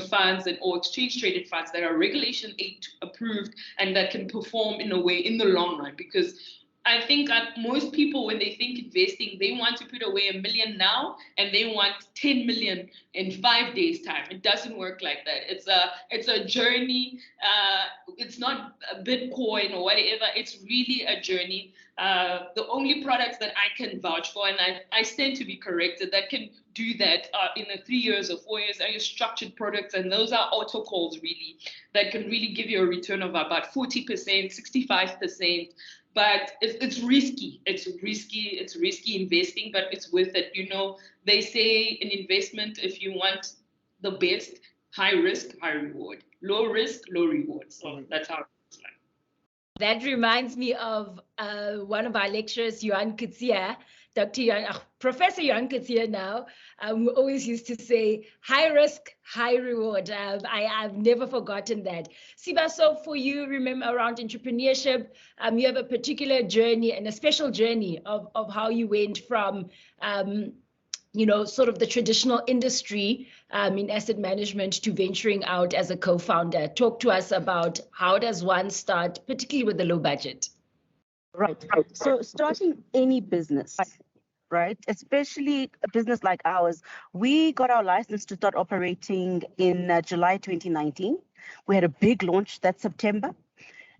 funds or exchange traded funds that are Regulation 8 approved and that can perform in a way in the long run. Because I think most people, when they think investing, they want to put away $1 million now and they want 10 million in 5 days' time. It doesn't work like that. It's a journey. It's not a Bitcoin or whatever. It's really a journey. The only products that I can vouch for, and I stand to be corrected, that can do that in 3 years or 4 years are your structured products, and those are auto calls really that can really give you a return of about 40%, 65%. But it's risky. It's risky investing, but it's worth it. They say in investment, if you want the best, high risk, high reward. Low risk, low reward. So that's how it's like. That reminds me of one of our lecturers, Johan Kutsia, Professor Johan Kutsia now, who always used to say, high risk, high reward. I've never forgotten that. Siba, so for you, remember around entrepreneurship, you have a particular journey and a special journey of how you went from sort of the traditional industry in asset management to venturing out as a co-founder. Talk to us about how does one start, particularly with the low budget? Right. So starting any business, right, especially a business like ours, we got our license to start operating in July 2019. We had a big launch that September.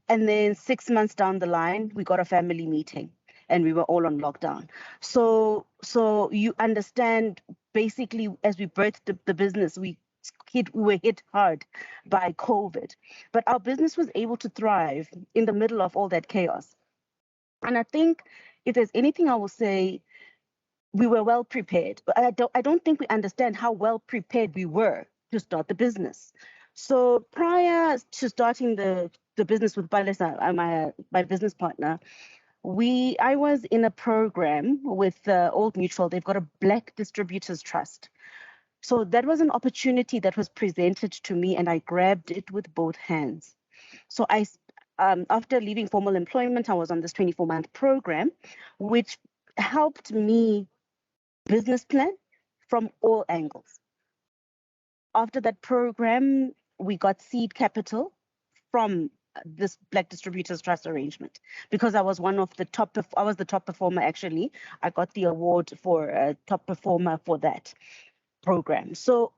And then 6 months down the line, we got a family meeting and we were all on lockdown. So you understand, basically, as we birthed the business, we were hit hard by COVID. But our business was able to thrive in the middle of all that chaos. And I think if there's anything I will say, we were well prepared. I don't think we understand how well prepared we were to start the business. So prior to starting the business with Balesa, my business partner, I was in a program with Old Mutual. They've got a Black Distributors Trust. So that was an opportunity that was presented to me, and I grabbed it with both hands. So after leaving formal employment, I was on this 24-month program, which helped me business plan from all angles. After that program, we got seed capital from this Black Distributors Trust arrangement because I was the top performer actually. I got the award for top performer for that program. So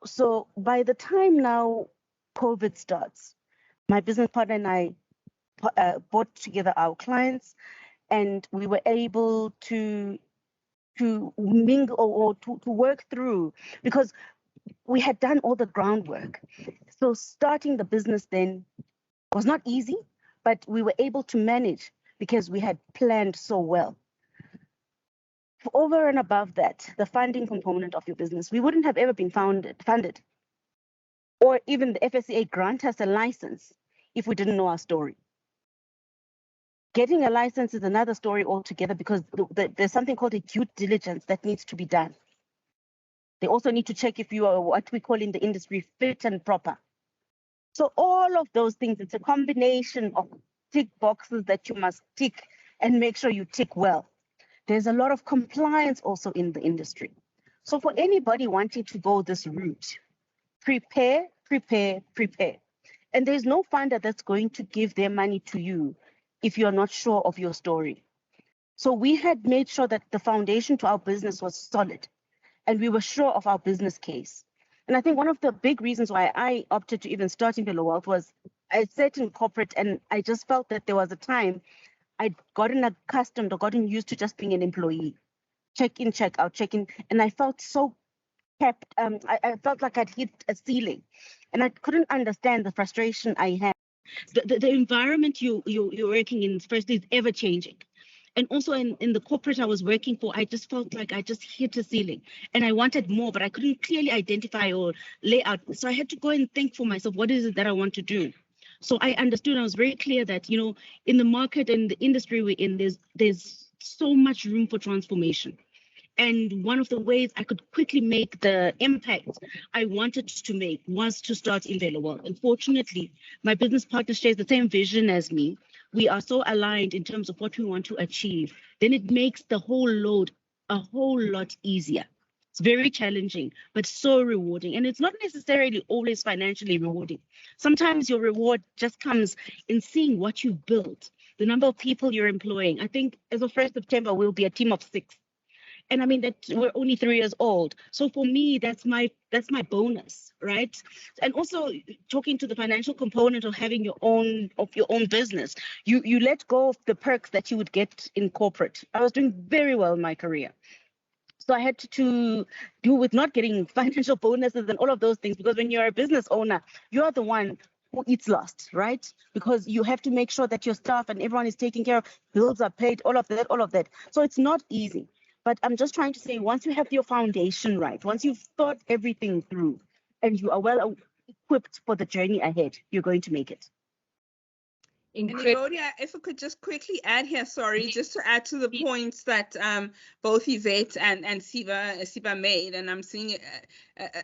by the time now COVID starts, my business partner and I brought together our clients, and we were able to mingle or to work through, because we had done all the groundwork. So starting the business then was not easy, but we were able to manage because we had planned so well. Over and above that, the funding component of your business, we wouldn't have ever been funded, or even the FSCA grant us a license if we didn't know our story. Getting a license is another story altogether, because there's something called a due diligence that needs to be done. They also need to check if you are what we call in the industry fit and proper. So all of those things, it's a combination of tick boxes that you must tick and make sure you tick well. There's a lot of compliance also in the industry. So for anybody wanting to go this route, prepare. And there's no funder that's going to give their money to you if you're not sure of your story. So we had made sure that the foundation to our business was solid, and we were sure of our business case. And I think one of the big reasons why I opted to even start Imvelo Wealth was I sat in corporate, and I just felt that there was a time I'd gotten accustomed or gotten used to just being an employee, check in, check out, check in, and I felt so capped. I felt like I'd hit a ceiling, and I couldn't understand the frustration I had. The environment you're working in, firstly, is ever changing. And also in the corporate I was working for, I just felt like I just hit a ceiling and I wanted more, but I couldn't clearly identify or lay out. So I had to go and think for myself, what is it that I want to do? So I understood, I was very clear that, you know, in the market and the industry we're in, there's so much room for transformation. And one of the ways I could quickly make the impact I wanted to make was to start Imvelo. Well, unfortunately, my business partner shares the same vision as me. We are so aligned in terms of what we want to achieve. Then it makes the whole load a whole lot easier. It's very challenging, but so rewarding. And it's not necessarily always financially rewarding. Sometimes your reward just comes in seeing what you've built, the number of people you're employing. I think as of 1st September, we'll be a team of 6. And I mean that we're only 3 years old. So for me, that's my bonus, right? And also talking to the financial component of having your own business, you let go of the perks that you would get in corporate. I was doing very well in my career. So I had to do with not getting financial bonuses and all of those things, because when you're a business owner, you are the one who eats last, right? Because you have to make sure that your staff and everyone is taken care of, bills are paid, all of that. So it's not easy. But I'm just trying to say, once you have your foundation right, once you've thought everything through and you are well equipped for the journey ahead, you're going to make it. Incredible. And Evodia, if I could just quickly add here, sorry, just to add to the points that both Yvette and Siba made, and I'm seeing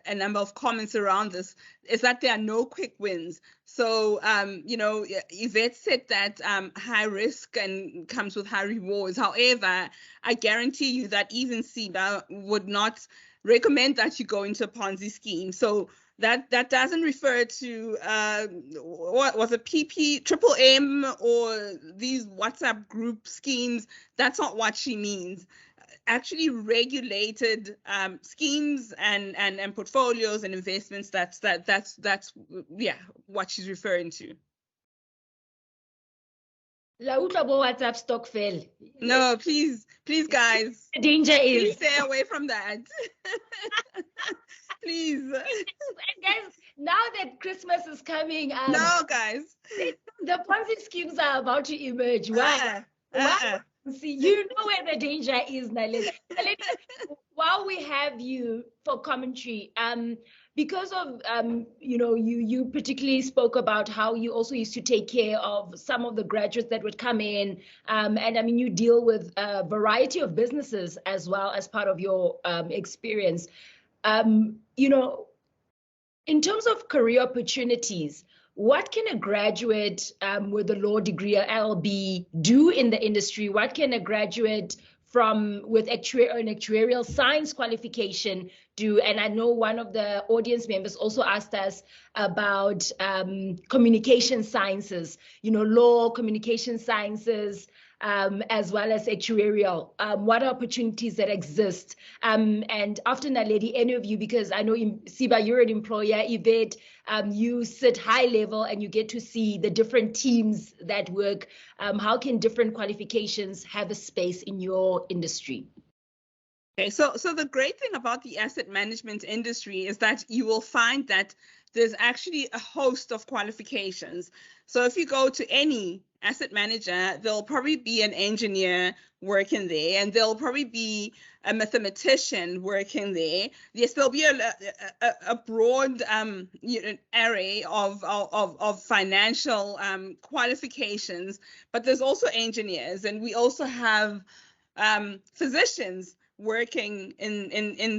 a number of comments around this, is that there are no quick wins. So, you know, Yvette said that high risk and comes with high rewards. However, I guarantee you that even Siba would not recommend that you go into a Ponzi scheme. So that doesn't refer to what was it, triple M or these WhatsApp group schemes. That's not what she means. Actually regulated schemes and portfolios and investments. That's what she's referring to. La utlwa bo WhatsApp stock fell. No, please guys. The danger is. Please stay away from that. Please. And guys, now that Christmas is coming, no, guys. The Ponzi schemes are about to emerge. Why? See, you know where the danger is, Naledi. While we have you for commentary, because of you know, you particularly spoke about how you also used to take care of some of the graduates that would come in, and I mean, you deal with a variety of businesses as well as part of your experience. You know, in terms of career opportunities, what can a graduate with a law degree, or LLB, do in the industry? What can a graduate with an actuarial science qualification do? And I know one of the audience members also asked us about communication sciences, you know, law, communication sciences, as well as actuarial. What opportunities that exist? And after Naledi, any of you, because I know Siba, you're an employer, Yvette, you sit high level and you get to see the different teams that work. How can different qualifications have a space in your industry? Okay, so the great thing about the asset management industry is that you will find that there's actually a host of qualifications. So if you go to any asset manager, there'll probably be an engineer working there, and there'll probably be a mathematician working there. Yes, there'll be a broad array of financial qualifications, but there's also engineers, and we also have physicians working in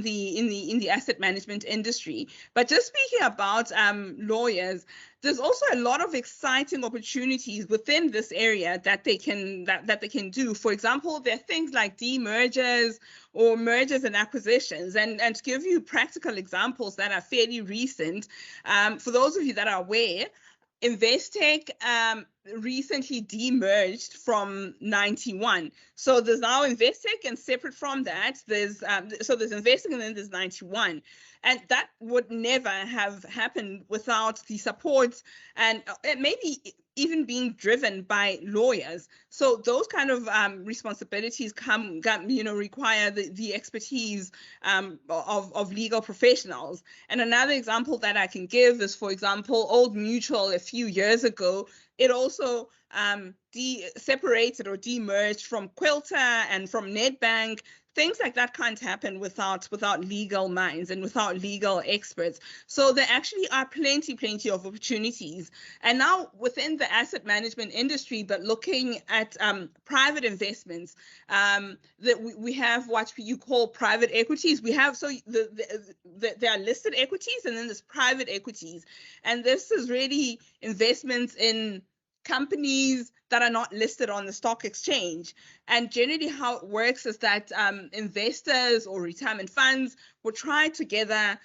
the asset management industry. But just speaking about lawyers, there's also a lot of exciting opportunities within this area that they can do. For example, there are things like demergers or mergers and acquisitions. And to give you practical examples that are fairly recent, for those of you that are aware, Investec recently demerged from 91. So there's now Investec, and separate from that, there's Investec, and then there's 91. And that would never have happened without the support and maybe even being driven by lawyers. So those kind of responsibilities require the expertise of legal professionals. And another example that I can give is, for example, Old Mutual a few years ago, it also separated or demerged from Quilter and from Nedbank. Things like that can't happen without legal minds and without legal experts. So there actually are plenty of opportunities. And now within the asset management industry, but looking at private investments, that we have what you call private equities. We have, so there are listed equities, and then there's private equities. And this is really investments in companies that are not listed on the stock exchange. And generally how it works is that investors or retirement funds will try together,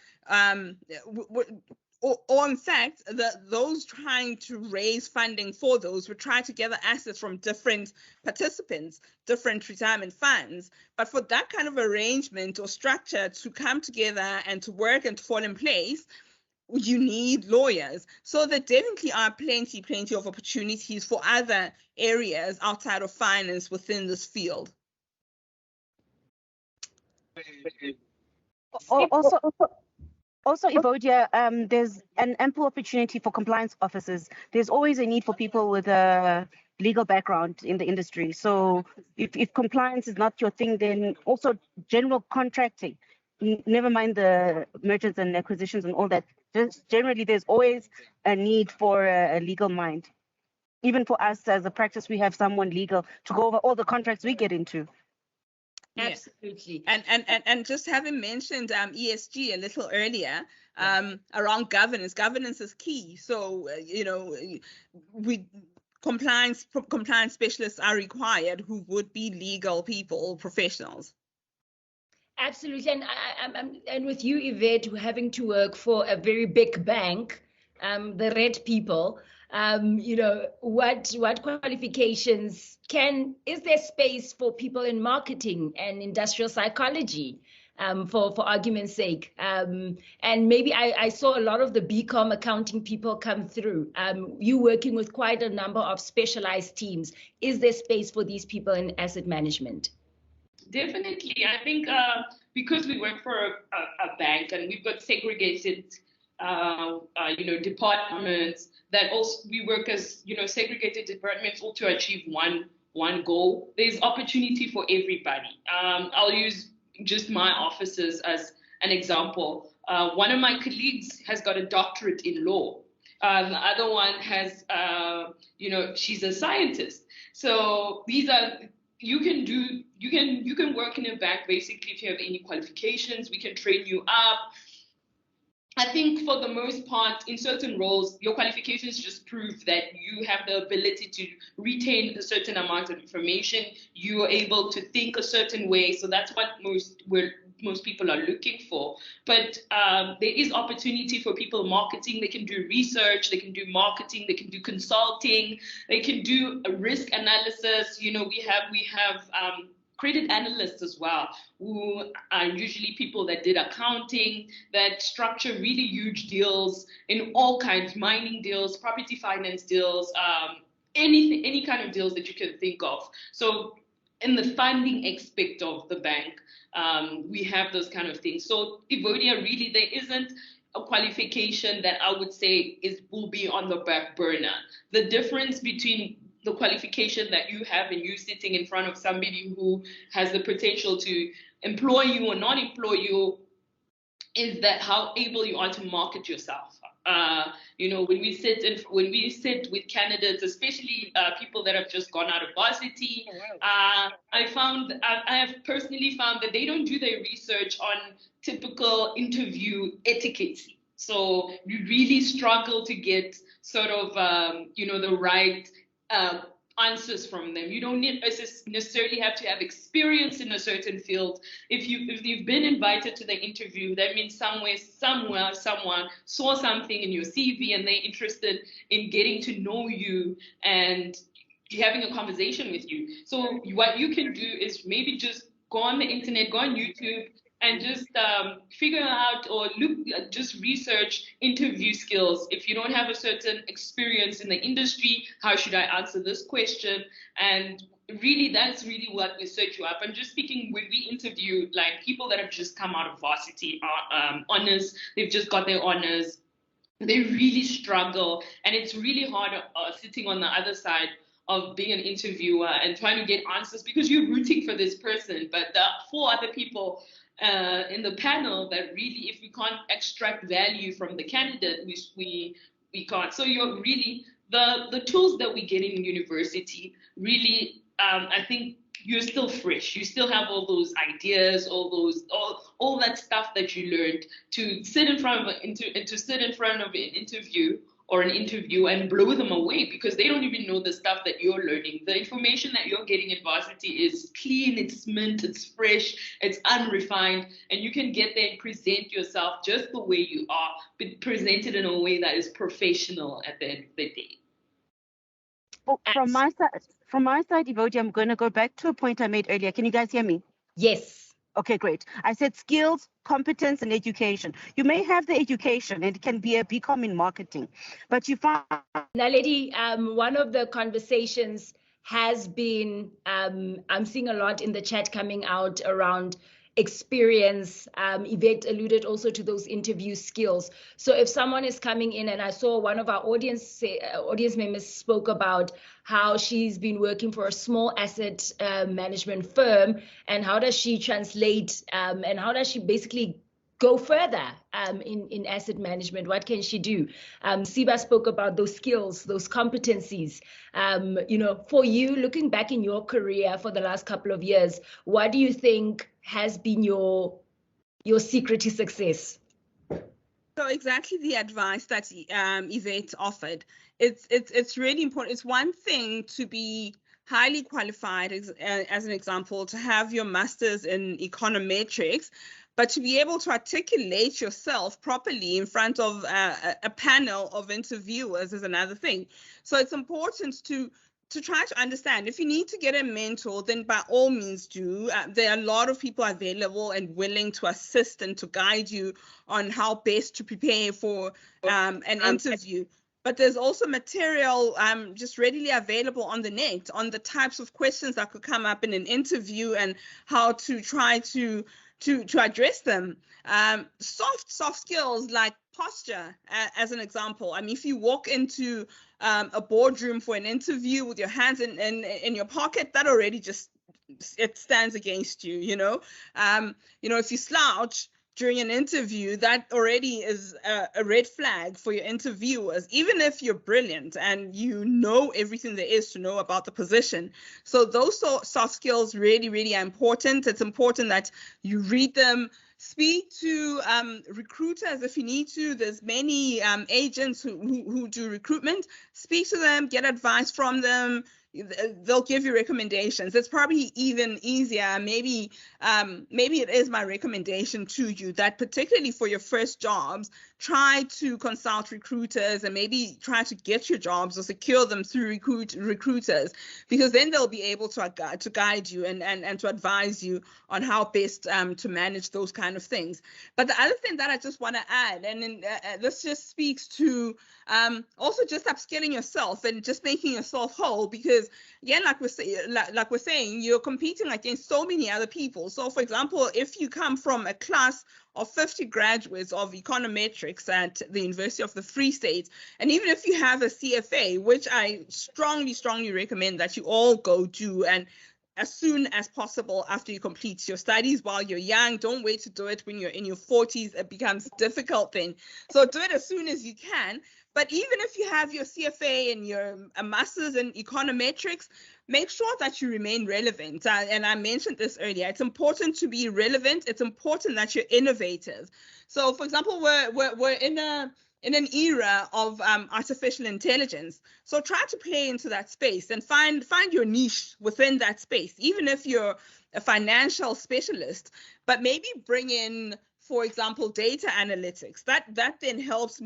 or in fact, those trying to raise funding for those would try to gather assets from different participants, different retirement funds. But for that kind of arrangement or structure to come together and to work and to fall in place, you need lawyers. So there definitely are plenty of opportunities for other areas outside of finance within this field. Also, Evodia, there's an ample opportunity for compliance officers. There's always a need for people with a legal background in the industry. So if compliance is not your thing, then also general contracting, never mind the mergers and acquisitions and all that. Just generally, there's always a need for a legal mind. Even for us as a practice, we have someone legal to go over all the contracts we get into. Absolutely. And just having mentioned ESG a little earlier, around governance is key. So compliance specialists are required who would be legal people, professionals. Absolutely, and with you, Yvette, having to work for a very big bank, the red people, what qualifications is there space for people in marketing and industrial psychology, for argument's sake? And maybe I saw a lot of the BCom accounting people come through. You working with quite a number of specialized teams. Is there space for these people in asset management? Definitely. I think because we work for a bank and we've got segregated, departments that also we work as, segregated departments all to achieve one goal. There's opportunity for everybody. I'll use just my offices as an example. One of my colleagues has got a doctorate in law. The other one has, she's a scientist. So these are. You can work in a bank basically if you have any qualifications. We can train you up. I think for the most part, in certain roles, your qualifications just prove that you have the ability to retain a certain amount of information. You are able to think a certain way. So that's what most people are looking for. But there is opportunity for people marketing. They can do research, they can do marketing, they can do consulting, they can do a risk analysis. We have credit analysts as well, who are usually people that did accounting, that structure really huge deals in all kinds, mining deals, property finance deals, any kind of deals that you can think of. So in the funding aspect of the bank, we have those kind of things. So Evodia, really, there isn't a qualification that I would say will be on the back burner. The difference between the qualification that you have and you sitting in front of somebody who has the potential to employ you or not employ you is that how able you are to market yourself. When we sit with candidates, especially people that have just gone out of varsity, I have personally found that they don't do their research on typical interview etiquette. So you really struggle to get sort of the right answers from them. You don't necessarily have to have experience in a certain field. If you've been invited to the interview, that means somewhere someone saw something in your CV and they're interested in getting to know you and having a conversation with you. So what you can do is maybe just go on the internet, go on YouTube, and just figure out or just research interview skills. If you don't have a certain experience in the industry, how should I answer this question? And really, that's really what we set you up. And just speaking, when we interview like people that have just come out of varsity honors, they've just got their honors, they really struggle, and it's really hard sitting on the other side of being an interviewer and trying to get answers because you're rooting for this person, but there are 4 other people in the panel that really, if we can't extract value from the candidate, we can't. So you're really the tools that we get in university really, I think you're still fresh. You still have all those ideas, all that stuff that you learned to sit in front of an interview or an interview and blow them away because they don't even know the stuff that you're learning. The information that you're getting at varsity is clean, it's mint, it's fresh, it's unrefined, and you can get there and present yourself just the way you are, but presented in a way that is professional at the end of the day. Oh, from my side, Yvette, I'm going to go back to a point I made earlier. Can you guys hear me? Yes. Okay, great. I said skills, competence, and education. You may have the education, and it can be a BCom in marketing, but you find... Naledi, one of the conversations has been, I'm seeing a lot in the chat coming out around experience. Yvette alluded also to those interview skills. So if someone is coming in, and I saw one of our audience members spoke about how she's been working for a small asset management firm, and how does she translate and how does she basically go further in asset management? What can she do? Siba spoke about those skills, those competencies. For you, looking back in your career for the last couple of years, what do you think has been your secret to success? So exactly the advice that Yvette offered. It's really important. It's one thing to be highly qualified, as an example, to have your master's in econometrics, but to be able to articulate yourself properly in front of a panel of interviewers is another thing. So it's important to try to understand. If you need to get a mentor, then by all means do. There are a lot of people available and willing to assist and to guide you on how best to prepare for an interview. But there's also material just readily available on the net on the types of questions that could come up in an interview and how to try to address them. Soft skills like posture, as an example. I mean, if you walk into a boardroom for an interview with your hands in your pocket, that already it stands against you. If you slouch during an interview, that already is a red flag for your interviewers, even if you're brilliant and you know everything there is to know about the position. So those soft skills really, really are important. It's important that you read them. Speak to recruiters if you need to. There's many agents who do recruitment. Speak to them, get advice from them. They'll give you recommendations. It's probably even easier. Maybe it is my recommendation to you that particularly for your first jobs, try to consult recruiters and maybe try to get your jobs or secure them through recruiters, because then they'll be able to guide you and to advise you on how best to manage those kind of things. But the other thing that I just want to add, and this just speaks to also just upskilling yourself and just making yourself whole, because again, like we're saying, you're competing against so many other people. So for example, if you come from a class of 50 graduates of econometrics at the University of the Free State, and even if you have a CFA, which I strongly recommend that you all go do, and as soon as possible after you complete your studies while you're young. Don't wait to do it when you're in your 40s. It becomes difficult then. So do it as soon as you can. But even if you have your CFA and your master's in econometrics, make sure that you remain relevant. And I mentioned this earlier. It's important to be relevant. It's important that you're innovative. So, for example, we're in an era of artificial intelligence. So try to play into that space and find your niche within that space, even if you're a financial specialist, but maybe bring in, for example, data analytics. That then helps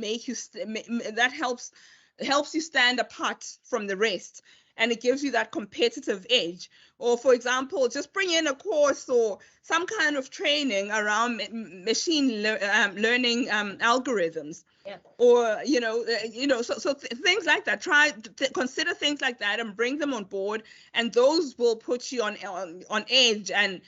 helps you stand apart from the rest, and it gives you that competitive edge. or for example, just bring in a course or some kind of training around machine learning algorithms. Yeah. Or so things like that. Consider things like that and bring them on board, and those will put you on edge and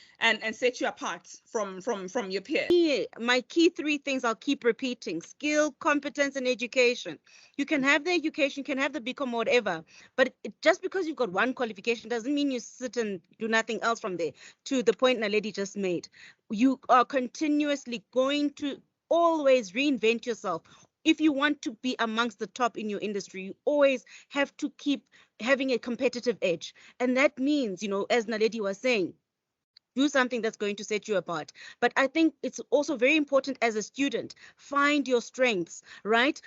set you apart from your peers. My key 3 things I'll keep repeating: skill, competence, and education. You can have the education, you can have the BCom, whatever, but just because you've got one qualification doesn't mean you sit and do nothing else from there. To the point Naledi just made, you are continuously going to always reinvent yourself. If you want to be amongst the top in your industry, you always have to keep having a competitive edge. And that means, as Naledi was saying, do something that's going to set you apart. But I think it's also very important as a student, find your strengths, right?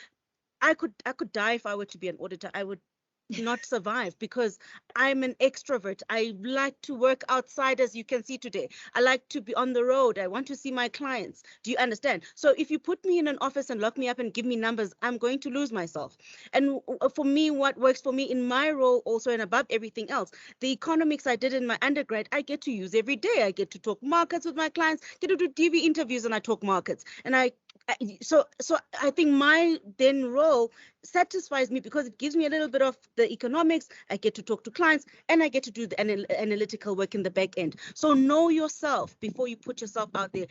I could die if I were to be an auditor. I would not survive because I'm an extrovert. I like to work outside, as you can see today. I like to be on the road. I want to see my clients. Do you understand? So if you put me in an office and lock me up and give me numbers, I'm going to lose myself. And for me, what works for me in my role also, and above everything else, the economics I did in my undergrad, I get to use every day. I get to talk markets with my clients, get to do TV interviews, and I talk markets. And so I think my then role satisfies me because it gives me a little bit of the economics. I get to talk to clients and I get to do the analytical work in the back end. So know yourself before you put yourself out there.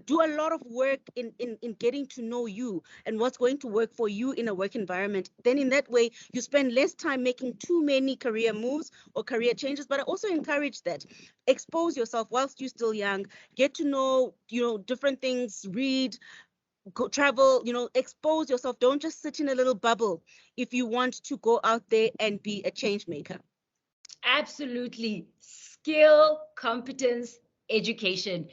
Do a lot of work in getting to know you and what's going to work for you in a work environment. Then in that way, you spend less time making too many career moves or career changes. But I also encourage that. Expose yourself whilst you're still young. Get to know, different things, read, go travel, expose yourself. Don't just sit in a little bubble if you want to go out there and be a change maker. Absolutely. Skill, competence, education.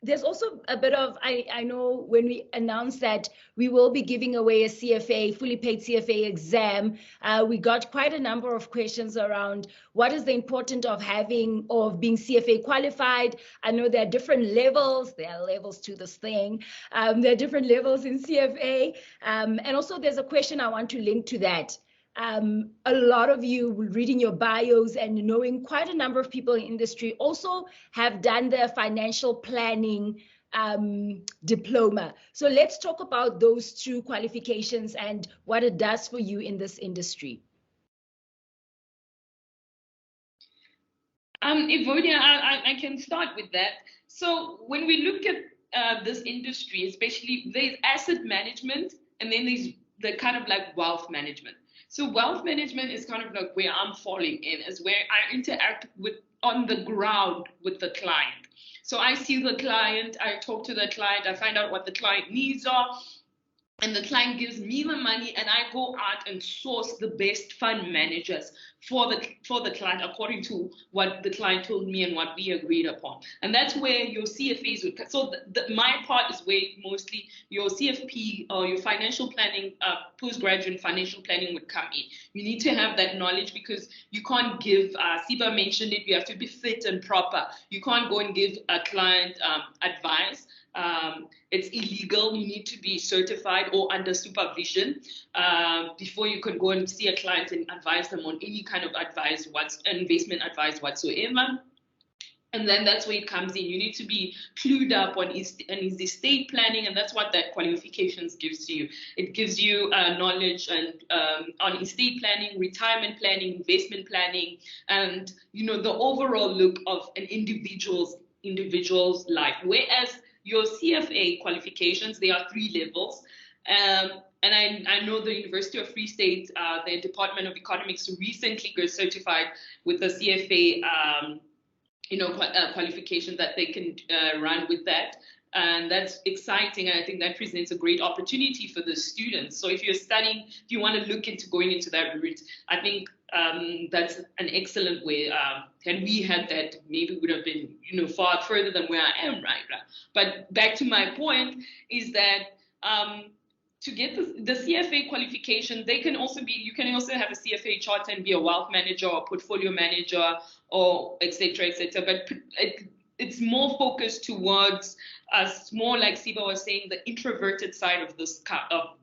There's also a bit of, I know when we announced that we will be giving away a CFA, fully paid CFA exam, we got quite a number of questions around what is the importance of being CFA qualified. I know there are different levels. There are levels to this thing. There are different levels in CFA. And also there's a question I want to link to that. A lot of you reading your bios and knowing quite a number of people in industry also have done their financial planning diploma. So let's talk about those 2 qualifications and what it does for you in this industry. Evodia, I can start with that. So when we look at this industry, especially there's asset management and then there's the kind of like wealth management. So wealth management is kind of like where I'm falling in, is where I interact on the ground with the client. So I see the client, I talk to the client, I find out what the client needs are, and the client gives me the money, and I go out and source the best fund managers for the client according to what the client told me and what we agreed upon. And that's where your CFAs would come. So my part is where mostly your CFP or your financial planning, postgraduate financial planning would come in. You need to have that knowledge because you can't give, Siba mentioned it, you have to be fit and proper. You can't go and give a client advice. It's illegal. You need to be certified or under supervision before you can go and see a client and advise them on any kind of advice, investment advice whatsoever. And then that's where it comes in. You need to be clued up on estate planning, and that's what that qualifications gives to you. It gives you knowledge and on estate planning, retirement planning, investment planning, and the overall look of an individual's life. Whereas your CFA qualifications, there are 3 levels. And I know the University of Free State, their Department of Economics recently got certified with the CFA qualification that they can run with that. And that's exciting. And I think that presents a great opportunity for the students. So if you're studying, if you want to look into going into that route, I think that's an excellent way. And we had that, maybe would have been, far further than where I am right now. But back to my point is that to get the CFA qualification, you can also have a CFA charter and be a wealth manager or portfolio manager or et cetera, et cetera. But it's more focused towards more like Siba was saying, the introverted side of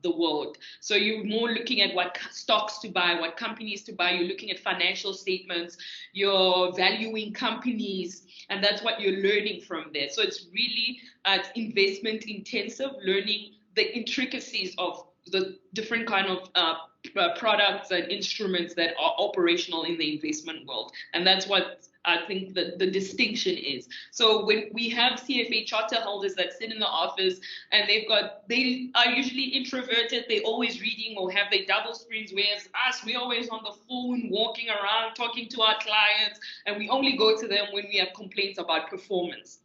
the world. So you're more looking at what stocks to buy, what companies to buy. You're looking at financial statements. You're valuing companies, and that's what you're learning from there. So it's really investment intensive, learning the intricacies of the different kind of products and instruments that are operational in the investment world. And that's what I think the distinction is. So when we have CFA charter holders that sit in the office and they are usually introverted, they're always reading or have their double screens, whereas us, we're always on the phone, walking around, talking to our clients, and we only go to them when we have complaints about performance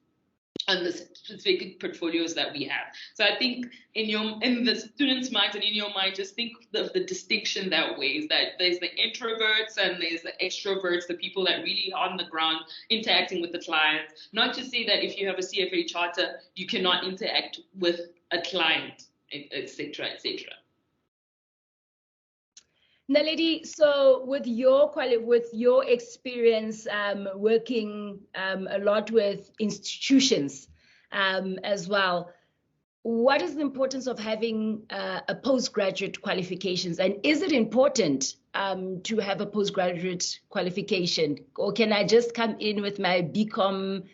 and the specific portfolios that we have. So I think in the students' minds and in your mind, just think of the distinction that way, is that there's the introverts and there's the extroverts, the people that really are on the ground interacting with the clients. Not to say that if you have a CFA charter, you cannot interact with a client, etc., etc. Naledi, so with your experience working a lot with institutions as well, what is the importance of having a postgraduate qualifications, and is it important to have a postgraduate qualification, or can I just come in with my BCom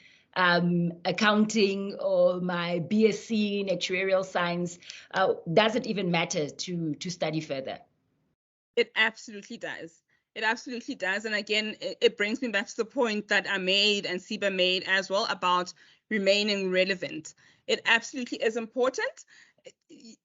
accounting or my BSc in actuarial science? Does it even matter to study further? It absolutely does. It absolutely does. And again, it brings me back to the point that I made and Siba made as well about remaining relevant. It absolutely is important.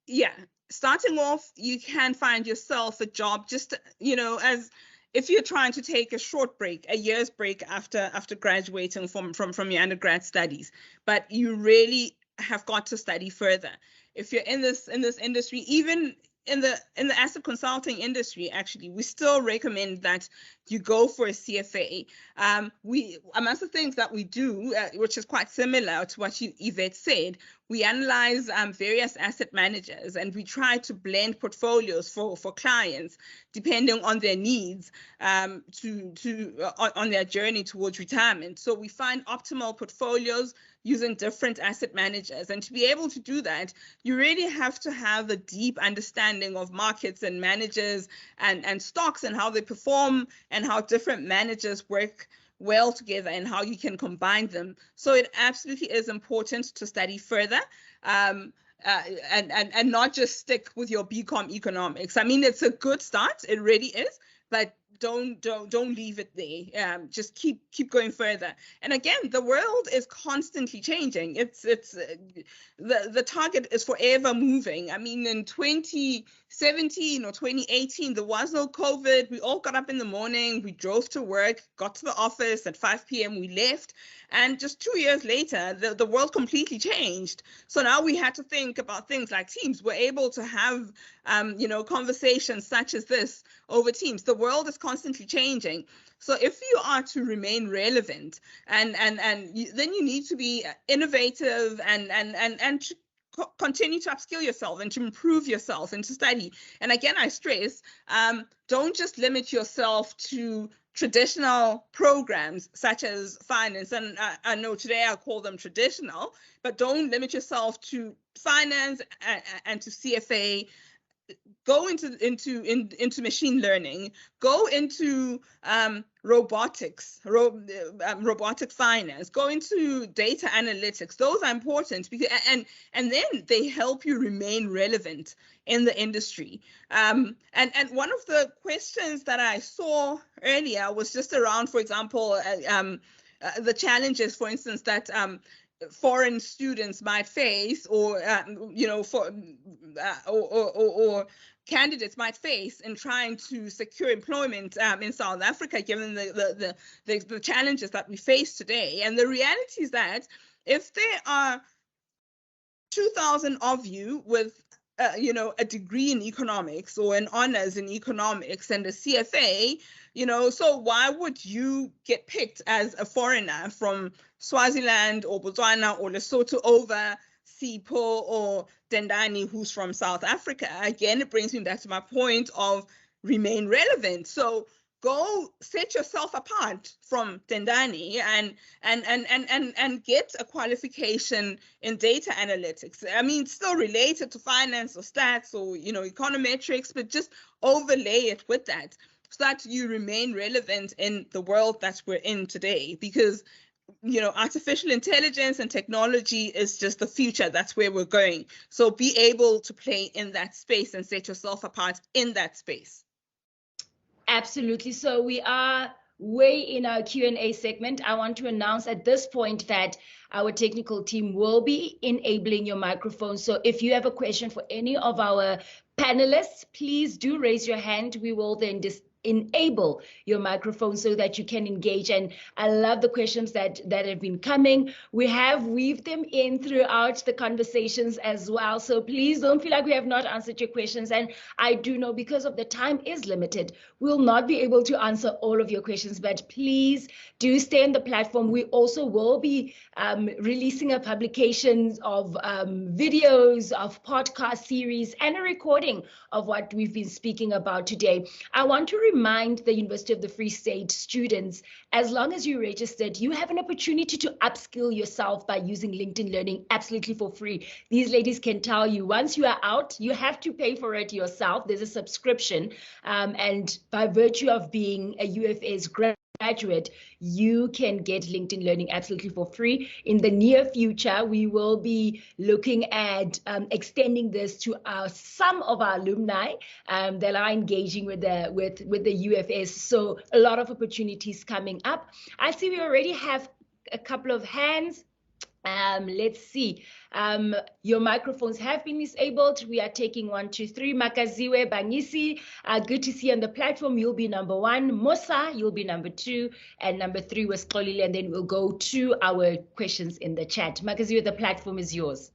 Yeah, starting off, you can find yourself a job just, as if you're trying to take a short break, a year's break after graduating from your undergrad studies, but you really have got to study further. If you're in this industry, even in the asset consulting industry, actually, we still recommend that you go for a CFA. Amongst the things that we do, which is quite similar to what Yvette said, we analyze various asset managers and we try to blend portfolios for clients depending on their needs on their journey towards retirement. So we find optimal portfolios using different asset managers. And to be able to do that, you really have to have a deep understanding of markets and managers and stocks and how they perform and how different managers work well together and how you can combine them. So it absolutely is important to study further and not just stick with your BCom economics. I mean, it's a good start, it really is, but don't leave it there. Just keep going further. And again, the world is constantly changing. It's the target is forever moving. I mean, in 2017 or 2018, there was no COVID. We all got up in the morning, we drove to work, got to the office at 5 p.m. we left, and just 2 years later, the world completely changed. So now we had to think about things like Teams. We're able to have conversations such as this over Teams. The world is constantly changing. So if you are to remain relevant and then you need to be innovative and to continue to upskill yourself and to improve yourself and to study. And again, I stress, don't just limit yourself to traditional programs such as finance, and I know today I call them traditional, but don't limit yourself to finance and to CFA. Go into machine learning, go into robotics, robotic finance, go into data analytics. Those are important because and then they help you remain relevant in the industry. And one of the questions that I saw earlier was just around, for example, the challenges, for instance, that foreign students might face, or candidates might face in trying to secure employment in South Africa, given the challenges that we face today. And the reality is that if there are 2,000 of you with a degree in economics or an honors in economics and a CFA, so why would you get picked as a foreigner from Swaziland or Botswana or Lesotho over Sipho or Dendani, who's from South Africa? Again, it brings me back to my point of remain relevant. So go set yourself apart from Tendani and get a qualification in data analytics. I mean, still related to finance or stats or, you know, econometrics, but just overlay it with that so that you remain relevant in the world that we're in today. Because, you know, artificial intelligence and technology is just the future. That's where we're going. So be able to play in that space and set yourself apart in that space. Absolutely. So we are way in our Q&A segment. I want to announce at this point that our technical team will be enabling your microphone. So if you have a question for any of our panelists, please do raise your hand. We will then enable your microphone so that you can engage. And I love the questions that have been coming. We have weaved them in throughout the conversations as well. So please don't feel like we have not answered your questions. And I do know because of the time is limited, we'll not be able to answer all of your questions, but please do stay on the platform. We also will be releasing a publication of videos, of podcast series, and a recording of what we've been speaking about today. I want to remind the University of the Free State students, as long as you're registered, you have an opportunity to upskill yourself by using LinkedIn Learning absolutely for free. These ladies can tell you once you are out, you have to pay for it yourself. There's a subscription, and by virtue of being a UFS graduate, you can get LinkedIn Learning absolutely for free. In the near future, we will be looking at extending this to some of our alumni that are engaging with the UFS. So a lot of opportunities coming up. I see we already have a couple of hands. Let's see. Your microphones have been disabled. We are taking 1, 2, 3. Makaziwe Bangisi, good to see you on the platform. You'll be number 1. Musa, you'll be number 2. And number 3 was Xolile. And then we'll go to our questions in the chat. Makaziwe, the platform is yours.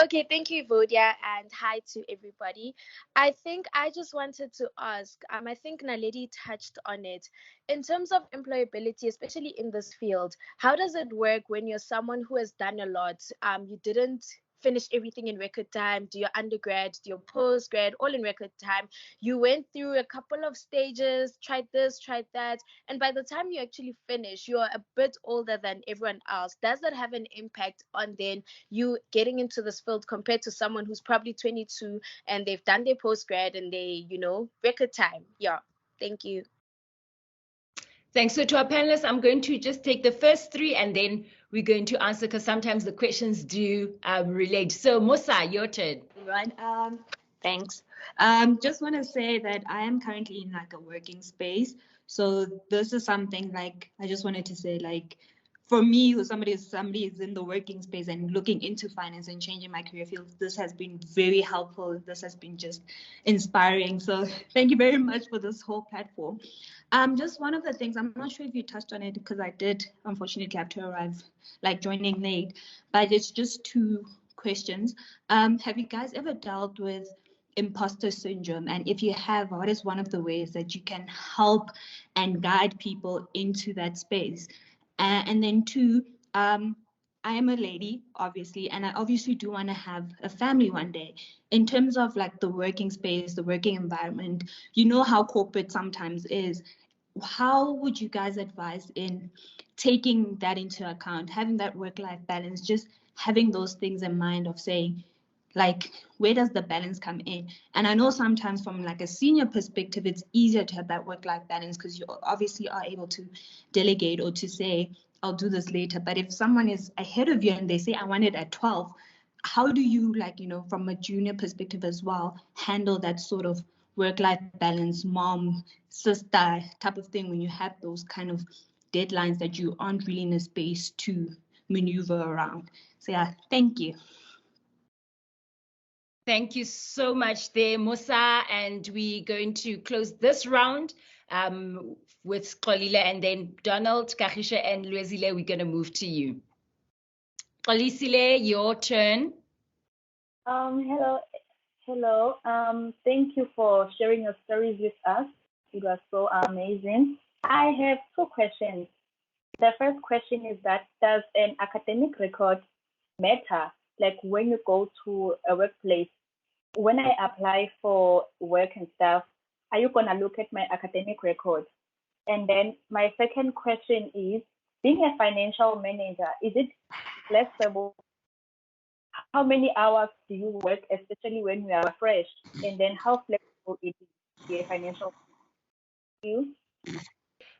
Okay, thank you, Vodia, and hi to everybody. I think I just wanted to ask, I think Naledi touched on it. In terms of employability, especially in this field, how does it work when you're someone who has done a lot? You didn't finish everything in record time, do your undergrad, do your postgrad, all in record time. You went through a couple of stages, tried this, tried that, and by the time you actually finish, you're a bit older than everyone else. Does that have an impact on then you getting into this field compared to someone who's probably 22 and they've done their postgrad and they, record time? Yeah, thank you. Thanks. So to our panelists, I'm going to just take the first 3 and then we're going to answer because sometimes the questions do relate. So Musa, your turn. Right. Thanks. Just want to say that I am currently in like a working space. So this is something like I just wanted to say, like, for me, who somebody is in the working space and looking into finance and changing my career field, this has been very helpful. This has been just inspiring. So thank you very much for this whole platform. Just one of the things, I'm not sure if you touched on it because I did unfortunately have to arrive, like joining late, but it's just 2 questions. Have you guys ever dealt with imposter syndrome? And if you have, what is one of the ways that you can help and guide people into that space? And then 2, I am a lady, obviously, and I obviously do want to have a family one day. In terms of like the working space, the working environment, you know how corporate sometimes is. How would you guys advise in taking that into account, having that work-life balance, just having those things in mind of saying, like, where does the balance come in? And I know sometimes from like a senior perspective, it's easier to have that work-life balance because you obviously are able to delegate or to say, I'll do this later. But if someone is ahead of you and they say, I want it at 12, how do you, like, from a junior perspective as well, handle that sort of work-life balance, mom, sister type of thing when you have those kind of deadlines that you aren't really in a space to maneuver around? So yeah, thank you. Thank you so much there, Musa. And we're going to close this round with Xolile, and then Donald, Kagisha, and Lwezile, we're going to move to you. Xolisile, your turn. Hello. Thank you for sharing your stories with us. It was so amazing. I have 2 questions. The first question is that does an academic record matter? Like when you go to a workplace, when I apply for work and stuff, are you going to look at my academic record? And then my second question is, being a financial manager, is it flexible? How many hours do you work, especially when you are fresh? And then how flexible it is to be a financial manager?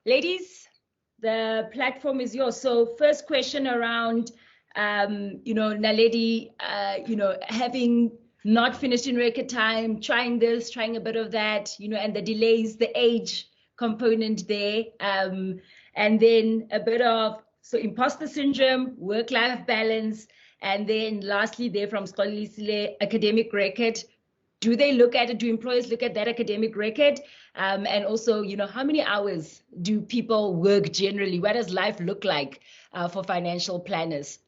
Ladies, the platform is yours. So first question around, Naledi, having not finished in record time, trying this, trying a bit of that, and the delays, the age component there, and then a bit of imposter syndrome, work-life balance, and then lastly there from Skolisile, academic record. Do they look at it? Do employers look at that academic record? And also, how many hours do people work generally? What does life look like for financial planners?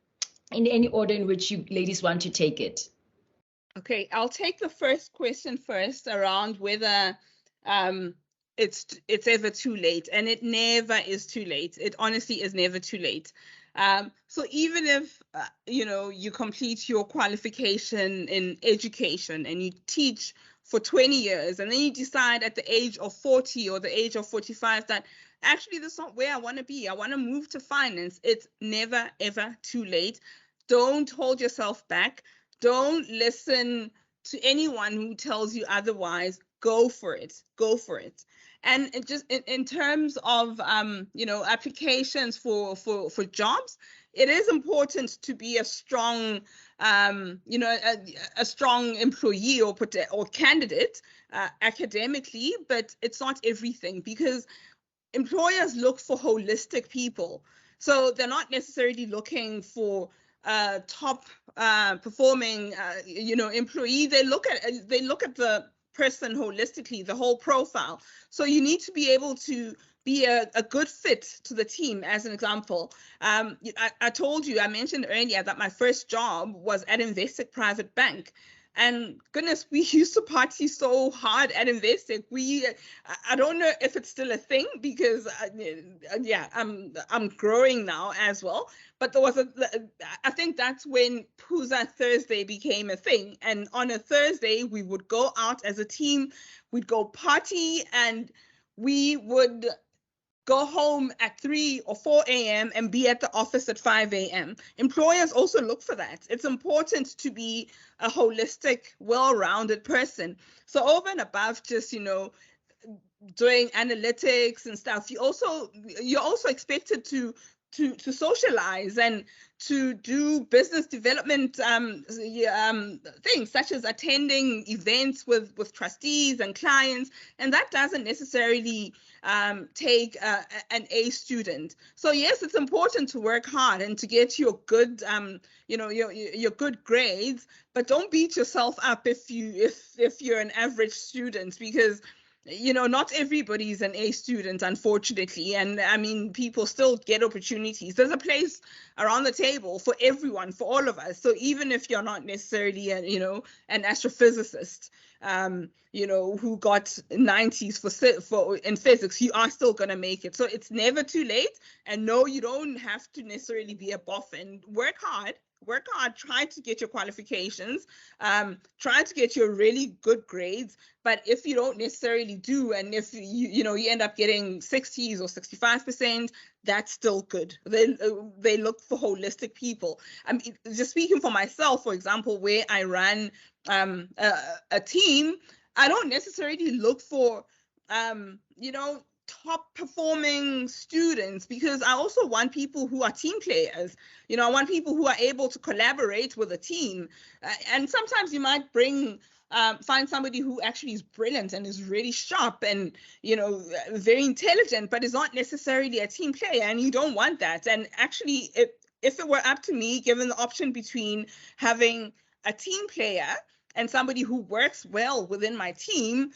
In any order in which you ladies want to take it. Okay, I'll take the first question first around whether it's ever too late, and it never is too late. It honestly is never too late. So even if you complete your qualification in education and you teach for 20 years and then you decide at the age of 40 or the age of 45 that actually that's not where I want to be, I want to move to finance, it's never ever too late. Don't hold yourself back. Don't listen to anyone who tells you otherwise. Go for it. Go for it. And it just in terms of applications for jobs, it is important to be a strong a strong employee or candidate academically, but it's not everything, because employers look for holistic people. So they're not necessarily looking for top performing employee. They look at the person holistically, the whole profile. So you need to be able to be a good fit to the team. As an example, I mentioned earlier that my first job was at Investec Private Bank. And goodness, we used to party so hard at Investec. I don't know if it's still a thing, because I'm growing now as well. But I think that's when Pooza Thursday became a thing. And on a Thursday, we would go out as a team, we'd go party, and we would go home at 3 or 4 a.m. and be at the office at 5 a.m. Employers also look for that. It's important to be a holistic, well-rounded person. So over and above just, doing analytics and stuff, you're also expected to socialize and to do business development things, such as attending events with trustees and clients, and that doesn't necessarily take an A student. So yes, it's important to work hard and to get your good your good grades, but don't beat yourself up if you're an average student, because not everybody is an A student, unfortunately. And I mean, people still get opportunities. There's a place around the table for everyone, for all of us. So even if you're not necessarily an astrophysicist, who got 90s in physics, you are still going to make it. So it's never too late. And no, you don't have to necessarily be a boffin. Work hard, try to get your qualifications, try to get your really good grades. But if you don't necessarily do, and if you end up getting 60s or 65%, that's still good. They look for holistic people. I mean, just speaking for myself, for example, where I run a team, I don't necessarily look for top performing students, because I also want people who are team players. I want people who are able to collaborate with a team. And sometimes you might find somebody who actually is brilliant and is really sharp and very intelligent, but is not necessarily a team player, and you don't want that. And actually, if it were up to me, given the option between having a team player and somebody who works well within my team,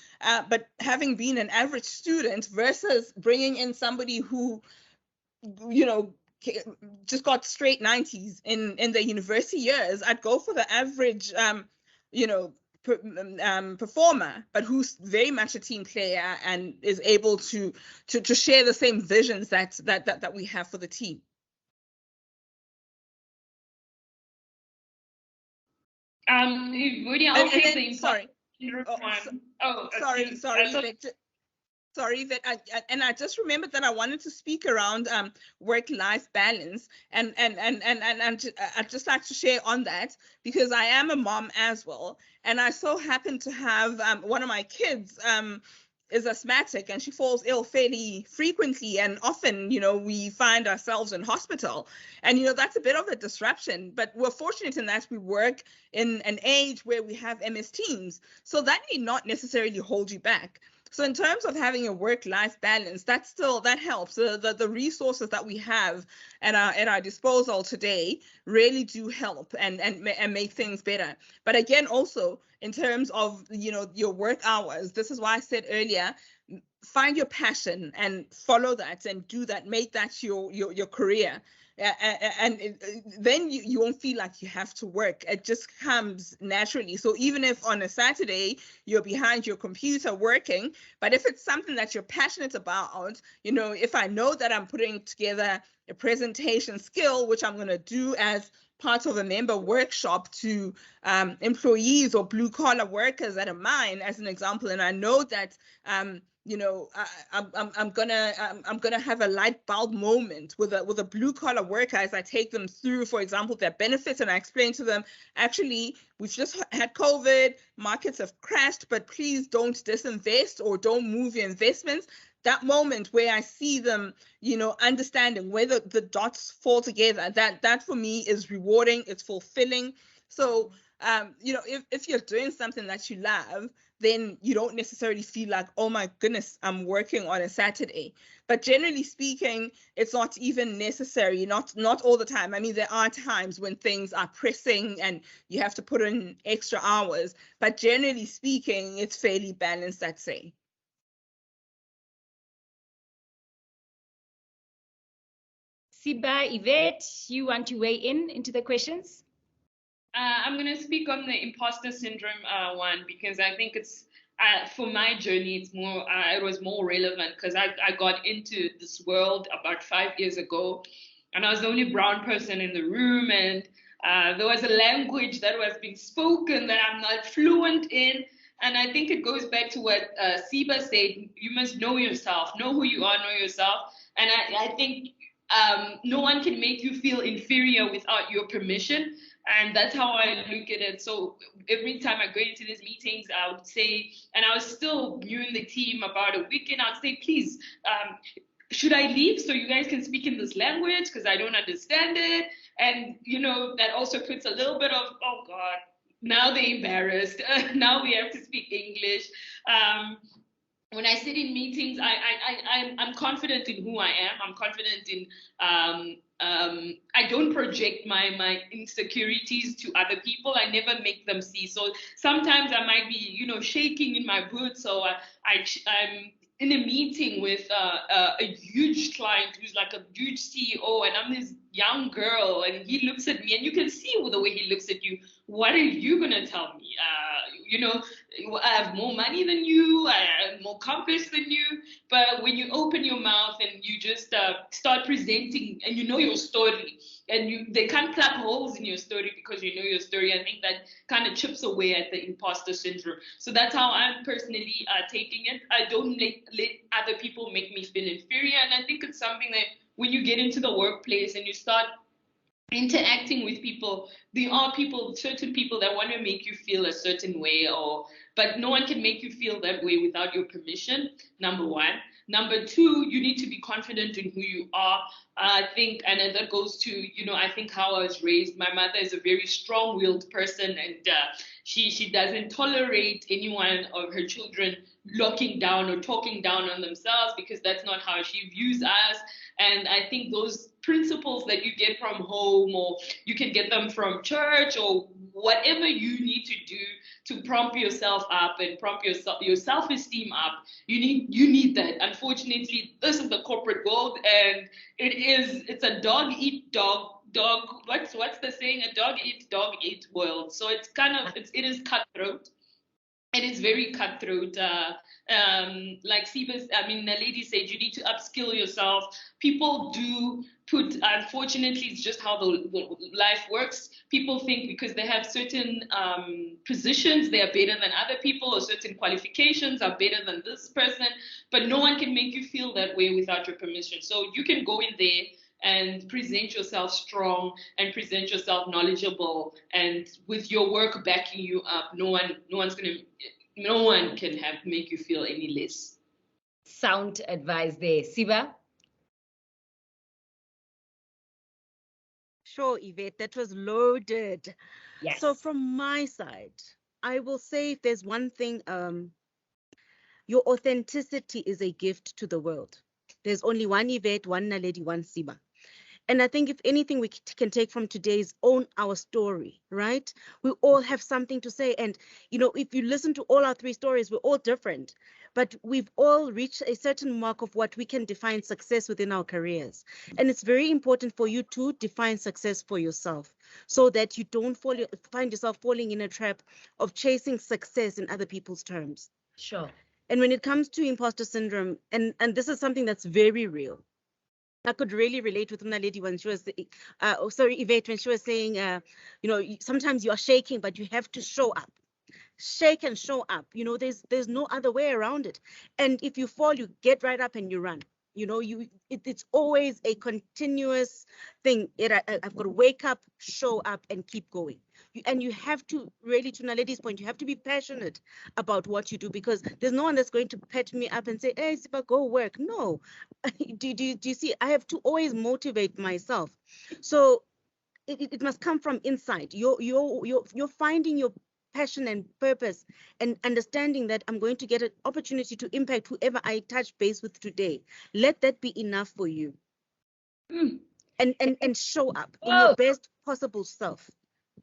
but having been an average student, versus bringing in somebody who, just got straight 90s in the university years, I'd go for the average, performer, but who's very much a team player and is able to share the same visions that we have for the team. Sorry. Sorry, Yvette. Sorry, Yvette, I just remembered that I wanted to speak around work-life balance, and I'd just like to share on that because I am a mom as well, and I so happen to have one of my kids is asthmatic, and she falls ill fairly frequently, and often, we find ourselves in hospital, and that's a bit of a disruption. But we're fortunate in that we work in an age where we have MS Teams, so that need not necessarily hold you back. So in terms of having a work-life balance, that helps. The resources that we have at our disposal today really do help and make things better. But again, also in terms of your work hours, this is why I said earlier, find your passion and follow that and do that. Make that your career. And then you won't feel like you have to work. It just comes naturally. So even if on a Saturday you're behind your computer working, but if it's something that you're passionate about, if I know that I'm putting together a presentation skill, which I'm going to do as part of a member workshop to employees or blue collar workers at a mine, as an example, and I know that I'm gonna have a light bulb moment with a blue collar worker as I take them through, for example, their benefits, and I explain to them, actually, we've just had COVID, markets have crashed, but please don't disinvest or don't move your investments. That moment where I see them, understanding where the dots fall together, that for me is rewarding, it's fulfilling. So, if you're doing something that you love, then you don't necessarily feel like, oh my goodness, I'm working on a Saturday. But generally speaking, it's not even necessary, not all the time. I mean, there are times when things are pressing and you have to put in extra hours, but generally speaking, it's fairly balanced, I'd say. Siba, Yvette, you want to weigh into the questions? I'm going to speak on the imposter syndrome one because I think it's for my journey, it's more it was more relevant because I got into this world about 5 years ago, and I was the only brown person in the room, and there was a language that was being spoken that I'm not fluent in. And I think it goes back to what Siba said, you must know yourself, know who you are, know yourself. And I think no one can make you feel inferior without your permission. And that's how I look at it. So every time I go into these meetings, I would say, and I was still new in the team about a week in, I'd say, please, should I leave so you guys can speak in this language because I don't understand it? And, that also puts a little bit of, oh, God, now they're embarrassed. Now we have to speak English. When I sit in meetings, I'm confident in who I am. I'm confident in, I don't project my insecurities to other people. I never make them see. So sometimes I might be, shaking in my boots. So I'm in a meeting with a huge client who's like a huge CEO, and I'm this young girl, and he looks at me, and you can see the way he looks at you. What are you gonna tell me? I have more money than you, I am more accomplished than you. But when you open your mouth and you just start presenting, and you know your story, and they can't plug holes in your story because you know your story, I think that kind of chips away at the imposter syndrome. So that's how I'm personally taking it. I don't let other people make me feel inferior, and I think it's something that when you get into the workplace and you start interacting with people, there are certain people that want to make you feel a certain way, but no one can make you feel that way without your permission, number one. Number two, you need to be confident in who you are. I think, and that goes to, I think how I was raised. My mother is a very strong-willed person, and she doesn't tolerate anyone of her children looking down or talking down on themselves, because that's not how she views us. And I think those principles that you get from home, or you can get them from church, or whatever you need to do to prompt yourself up and prompt your self-esteem up, you need that. Unfortunately, this is the corporate world, and it's a dog eat dog. What's the saying? A dog eat world. So it's kind of it is cutthroat. it is very cutthroat. Like Naledi said, you need to upskill yourself. People do put, unfortunately, it's just how the life works. People think because they have certain positions, they are better than other people, or certain qualifications are better than this person. But no one can make you feel that way without your permission. So you can go in there and present yourself strong and present yourself knowledgeable, and with your work backing you up, no one can make you feel any less. Sound advice there. Siba? Sure, Yvette, that was loaded. Yes. So from my side, I will say if there's one thing, your authenticity is a gift to the world. There's only one Yvette, one Naledi, one Siba. And I think if anything we can take from today is own our story, right? We all have something to say. And, if you listen to all our three stories, we're all different, but we've all reached a certain mark of what we can define success within our careers. And it's very important for you to define success for yourself so that you don't find yourself falling in a trap of chasing success in other people's terms. Sure. And when it comes to imposter syndrome, and this is something that's very real, I could really relate with Naledi when she was, Yvette, when she was saying, sometimes you are shaking, but you have to show up. Shake and show up. There's no other way around it. And if you fall, you get right up and you run. It's always a continuous thing. I've got to wake up, show up, and keep going. And you have to really, to Naledi's point, you have to be passionate about what you do, because there's no one that's going to pat me up and say, hey, Siba, go work. No. Do you see? I have to always motivate myself. So it must come from inside. You're finding your passion and purpose, and understanding that I'm going to get an opportunity to impact whoever I touch base with today. Let that be enough for you. And show up in your best possible self.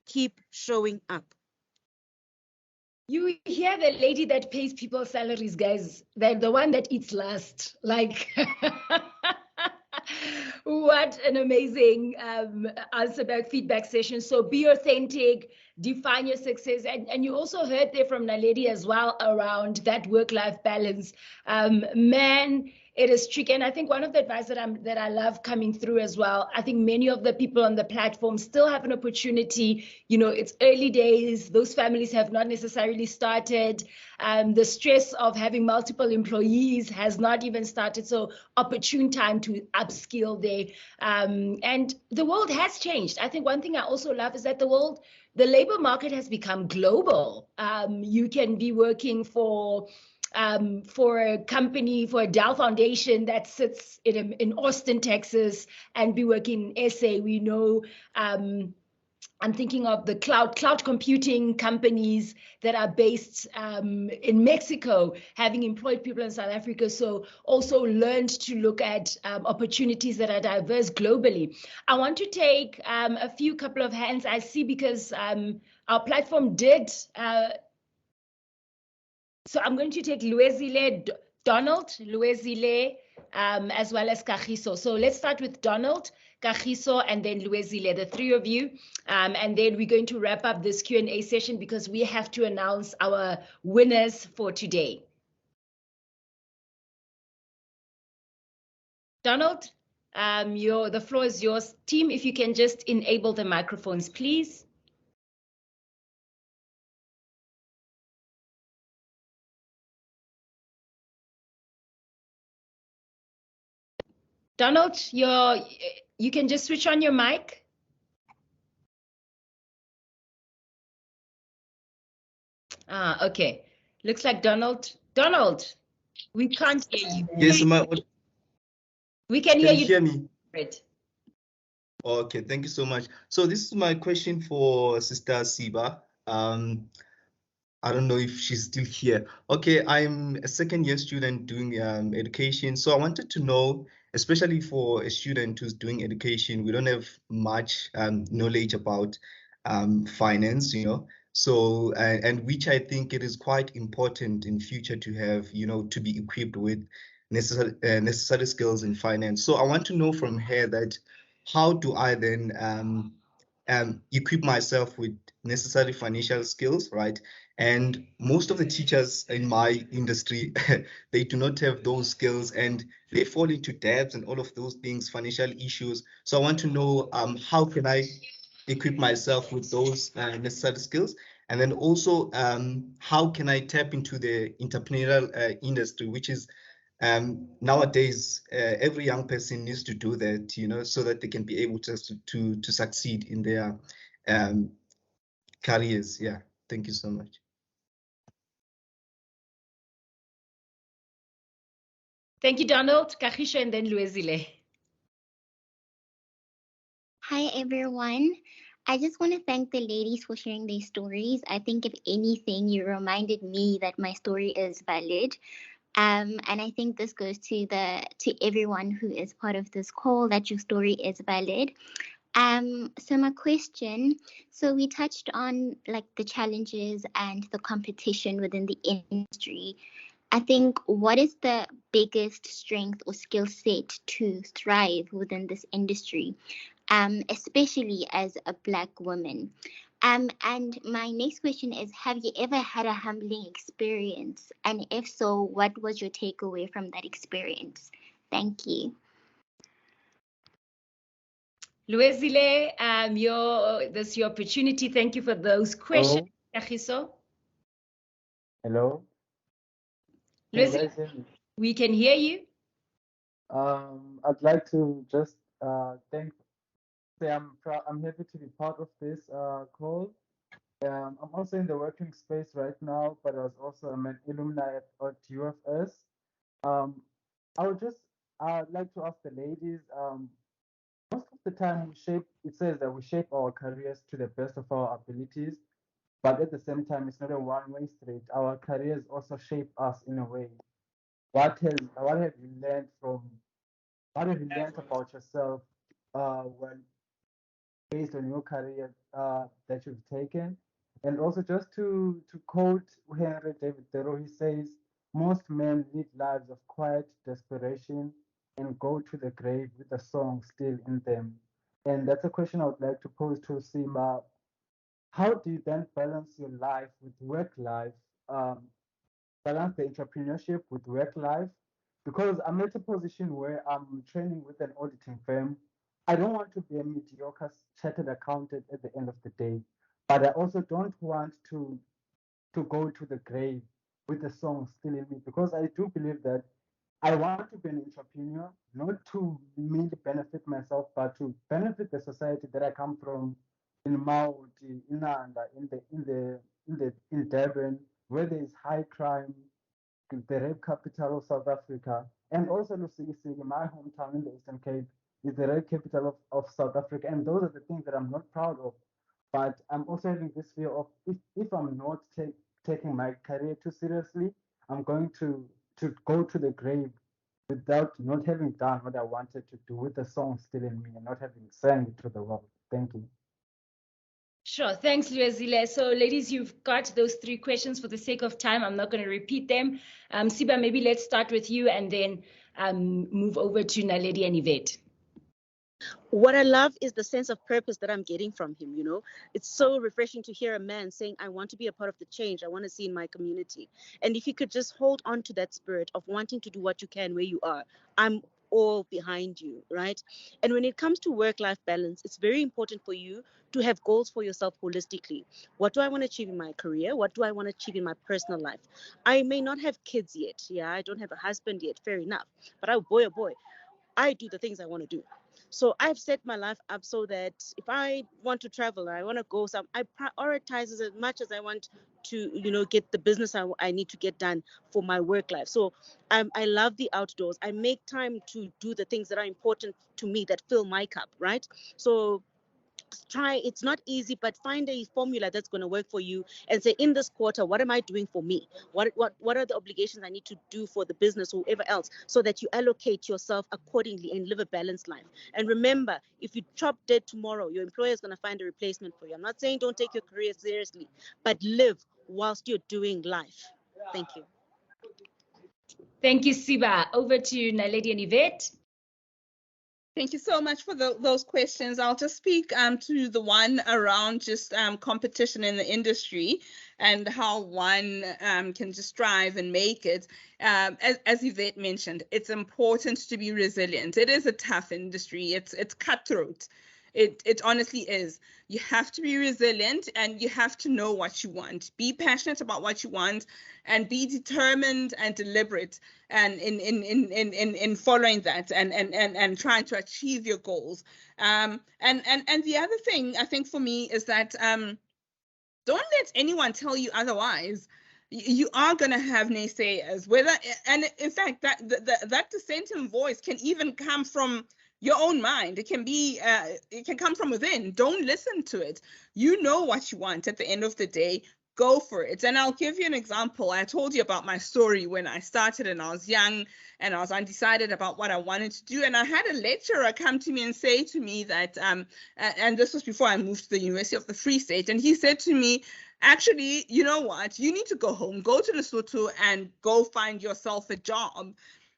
Keep showing up. You hear the lady that pays people's salaries, guys. They're the one that eats last. Like, what an amazing answer back feedback session. So be authentic, define your success. And you also heard there from Naledi as well around that work-life balance. Man, it is tricky. And I think one of the advice that I love coming through as well, I think many of the people on the platform still have an opportunity. It's early days. Those families have not necessarily started. The stress of having multiple employees has not even started. So opportune time to upskill there. And the world has changed. I think one thing I also love is that the labor market has become global. You can be working for a company, for a Dow Foundation that sits in Austin, Texas, and be working in SA. We know, I'm thinking of the cloud computing companies that are based in Mexico, having employed people in South Africa. So also learned to look at opportunities that are diverse globally. I want to take a couple of hands I see, because our platform did. So I'm going to take Donald, as well as Kagiso. So let's start with Donald, Kagiso, and then Luezile, the three of you. And then we're going to wrap up this Q&A session because we have to announce our winners for today. Donald, the floor is yours. Team, if you can just enable the microphones, please. Donald, you can just switch on your mic. Okay. Looks like Donald, we can't hear you. Yes, we can hear you. Hear me? Great. Okay, thank you so much. So this is my question for Sister Siba. I don't know if she's still here. Okay, I'm a second-year student doing education. So I wanted to know, especially for a student who's doing education, we don't have much knowledge about finance, So, and which I think it is quite important in future to have, to be equipped with necessary skills in finance. So I want to know from her that how do I then equip myself with necessary financial skills, right? And most of the teachers in my industry, they do not have those skills and they fall into debts and all of those things, financial issues. So I want to know how can I equip myself with those necessary skills? And then also, how can I tap into the entrepreneurial industry, which is nowadays every young person needs to do that, you know, so that they can be able to succeed in their careers. Yeah, thank you so much. Thank you, Donald, Kagisha, and then Luezile. Hi, everyone. I just want to thank the ladies for sharing their stories. I think, if anything, you reminded me that my story is valid. And I think this goes to everyone who is part of this call, that your story is valid. So my question, so we touched on like the challenges and the competition within the industry. I think, what is the biggest strength or skill set to thrive within this industry, especially as a Black woman? And my next question is, have you ever had a humbling experience? And if so, what was your takeaway from that experience? Thank you. Luezile, this is your opportunity. Thank you for those questions. Kagiso. Hello. Luezile, we can hear you. I'd like to just say I'm happy to be part of this call. I'm also in the working space right now, but I'm an alumni at UFS. I would just like to ask the ladies, most of the time it says that we shape our careers to the best of our abilities, but at the same time, it's not a one-way street. Our careers also shape us in a way. What have you learned about yourself when based on your career that you've taken? And also, just to quote Henry David Thoreau, he says, most men lead lives of quiet desperation and go to the grave with a song still in them. And that's a question I would like to pose to Siba. How do you then balance your life with work life? Balance the entrepreneurship with work life, because I'm at a position where I'm training with an auditing firm. I don't want to be a mediocre chartered accountant at the end of the day, but I also don't want to go to the grave with the song still in me, because I do believe that I want to be an entrepreneur, not to merely benefit myself, but to benefit the society that I come from, in Maudi, in Nanda, in Durban, where there is high crime, the rape capital of South Africa, and also Lusikisiki, my hometown in the Eastern Cape, is the rape capital of South Africa. And those are the things that I'm not proud of. But I'm also having this fear of, if I'm not taking my career too seriously, I'm going to go to the grave without not having done what I wanted to do, with the song still in me and not having sang it to the world. Thank you. Sure. Thanks, Luezile. So, ladies, you've got those 3 questions. For the sake of time, I'm not going to repeat them. Siba, maybe let's start with you and then move over to Naledi and Yvette. What I love is the sense of purpose that I'm getting from him. You know, it's so refreshing to hear a man saying, I want to be a part of the change I want to see in my community. And if you could just hold on to that spirit of wanting to do what you can where you are, I'm all behind you, right? And when it comes to work-life balance, it's very important for you to have goals for yourself holistically. What do I want to achieve in my career? What do I want to achieve in my personal life? I may not have kids yet. Yeah, I don't have a husband yet. Fair enough. But oh boy, I do the things I want to do. So I've set my life up so that if I want to travel, I want to go I prioritize as much as I want to, get the business I need to get done for my work life. So I love the outdoors. I make time to do the things that are important to me, that fill my cup, right? So it's not easy, but find a formula that's going to work for you and say, in this quarter, what am I doing for me? What are the obligations I need to do for the business or whoever else, so that you allocate yourself accordingly and live a balanced life. And remember, if you drop dead tomorrow, your employer is going to find a replacement for you. I'm not saying don't take your career seriously, but live whilst you're doing life. Thank you. Thank you, Siba. Over to Naledi and Yvette. Thank you so much for those questions. I'll just speak to the one around just competition in the industry and how one can just strive and make it. As Yvette mentioned, it's important to be resilient. It is a tough industry. It's cutthroat. It honestly is. You have to be resilient and you have to know what you want. Be passionate about what you want and be determined and deliberate and in following that and trying to achieve your goals. And the other thing I think for me is that don't let anyone tell you otherwise. You are going to have naysayers, and in fact that dissenting voice can even come from your own mind. It can come from within. Don't listen to it. You know what you want at the end of the day. Go for it. And I'll give you an example. I told you about my story when I started and I was young and I was undecided about what I wanted to do. And I had a lecturer come to me and say to me that, and this was before I moved to the University of the Free State, and he said to me, actually, you know what? You need to go home, go to Lesotho and go find yourself a job.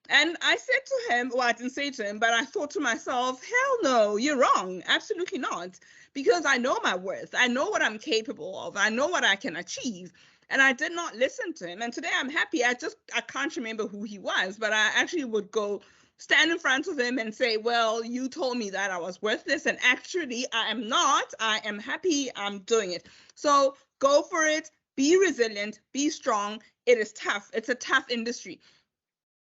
And I said to him, well, I didn't say to him, but I thought to myself, hell no, you're wrong. Absolutely not. Because I know my worth. I know what I'm capable of. I know what I can achieve. And I did not listen to him. And today I'm happy. I can't remember who he was, but I actually would go stand in front of him and say, well, you told me that I was worthless. And actually, I am not. I am happy. I'm doing it. So go for it. Be resilient. Be strong. It is tough. It's a tough industry.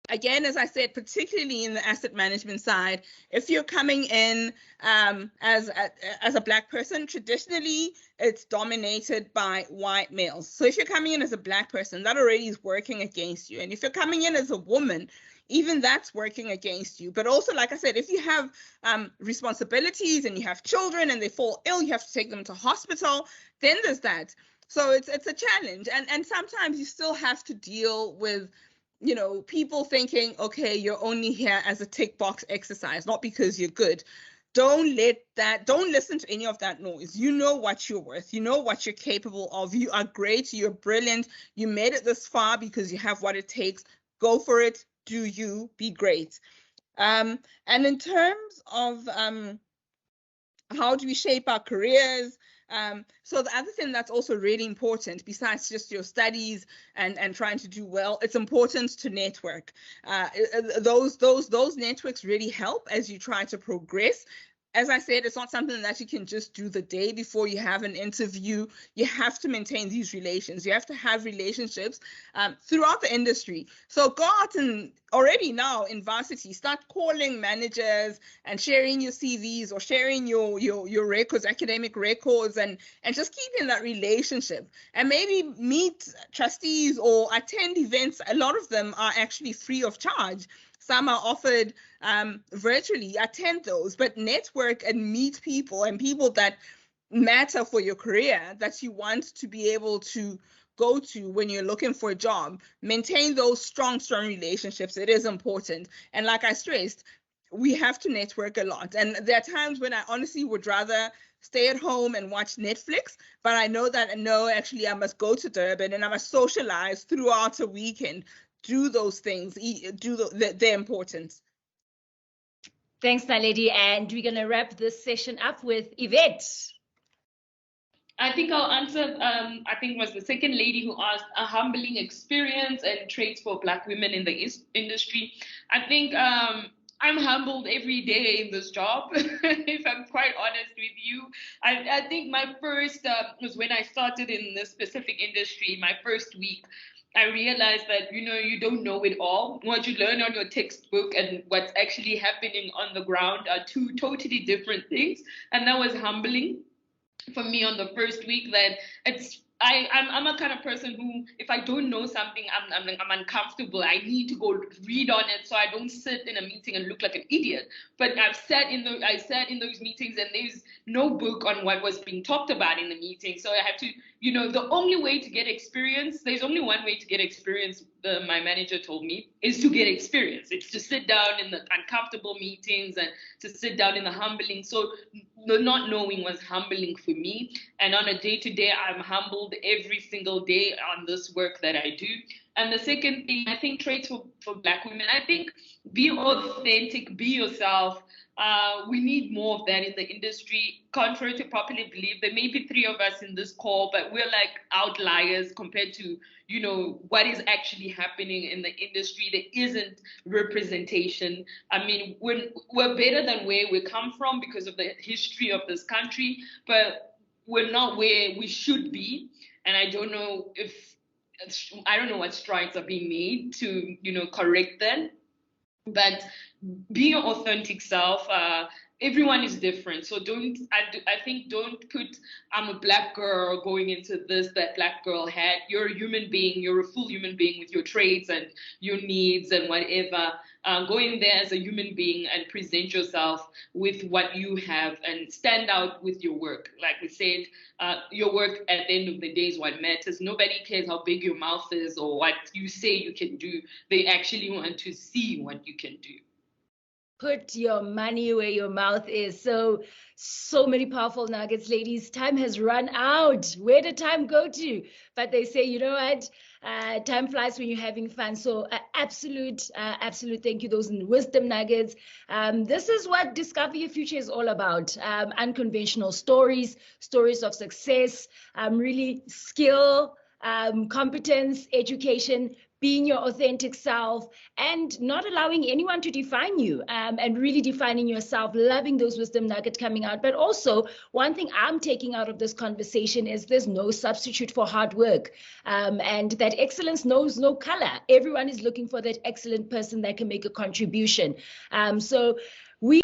Again, as I said, particularly in the asset management side, if you're coming in as a Black person, traditionally it's dominated by white males. So if you're coming in as a Black person, that already is working against you. And if you're coming in as a woman, even that's working against you. But also, like I said, if you have responsibilities and you have children and they fall ill, you have to take them to hospital, then there's that. So it's a challenge. And sometimes you still have to deal with people thinking, okay, you're only here as a tick box exercise, not because you're good. Don't listen to any of that noise. You know what you're worth. You know what you're capable of. You are great. You're brilliant. You made it this far because you have what it takes. Go for it. Do you. Be great. And in terms of how do we shape our careers? So the other thing that's also really important, besides just your studies and trying to do well, it's important to network. Those networks really help as you try to progress. As I said, it's not something that you can just do the day before you have an interview. You have to maintain these relations. You have to have relationships throughout the industry. So go out and already now in varsity, start calling managers and sharing your CVs or sharing your records, academic records, and just keeping that relationship. And maybe meet trustees or attend events. A lot of them are actually free of charge. Some are offered virtually. Attend those, but network and meet people and people that matter for your career, that you want to be able to go to when you're looking for a job. Maintain those strong relationships. It is important. And like I stressed, we have to network a lot. And there are times when I honestly would rather stay at home and watch Netflix, but I know that, no, actually I must go to Durban and I must socialize throughout a weekend. Do those things. They're important. Thanks, Naledi. And we're going to wrap this session up with Yvette. I think I'll answer, I think it was the second lady who asked a humbling experience and traits for Black women in the industry. I think I'm humbled every day in this job, if I'm quite honest with you. I think my first was when I started in this specific industry, my first week. I realized that, you don't know it all. What you learn on your textbook and what's actually happening on the ground are two totally different things. And that was humbling for me on the first week. That I'm a kind of person who, if I don't know something, I'm uncomfortable. I need to go read on it so I don't sit in a meeting and look like an idiot. But I sat in those meetings and there's no book on what was being talked about in the meeting. So I have to, the only way to get experience, there's only one way to get experience, my manager told me, is to get experience. It's to sit down in the uncomfortable meetings and to sit down in the humbling. So the not knowing was humbling for me. And on a day-to-day, I'm humbled every single day on this work that I do. And the second thing, I think traits for Black women, I think be authentic, be yourself. We need more of that in the industry. Contrary to popular belief, there may be 3 of us in this call, but we're like outliers compared to, you know, what is actually happening in the industry. There isn't representation. I mean, we're better than where we come from because of the history of this country, but we're not where we should be. And I don't know what strides are being made to, you know, correct that. But be your authentic self. Everyone is different, so I think don't put I'm a Black girl going into this that Black girl had. You're a human being. You're a full human being with your traits and your needs and whatever. Go in there as a human being and present yourself with what you have and stand out with your work. Like we said, your work at the end of the day is what matters. Nobody cares how big your mouth is or what you say you can do. They actually want to see what you can do. Put your money where your mouth is. So many powerful nuggets, ladies. Time has run out. Where did time go to? But they say, you know what? Time flies when you're having fun. So absolute thank you. Those wisdom nuggets. This is what Discover Your Future is all about. Unconventional stories of success, really skill, competence, education, being your authentic self, and not allowing anyone to define you, and really defining yourself, loving those wisdom nuggets coming out. But also, one thing I'm taking out of this conversation is there's no substitute for hard work, and that excellence knows no color. Everyone is looking for that excellent person that can make a contribution. So we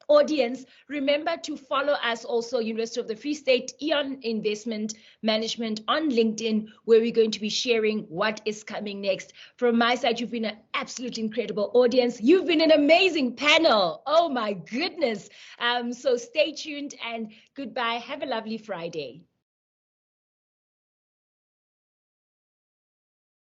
audience, remember to follow us also, University of the Free State, Aeon Investment Management on LinkedIn, where we're going to be sharing what is coming next. From my side, you've been an absolutely incredible audience. You've been an amazing panel. Oh my goodness. So stay tuned and goodbye. Have a lovely Friday.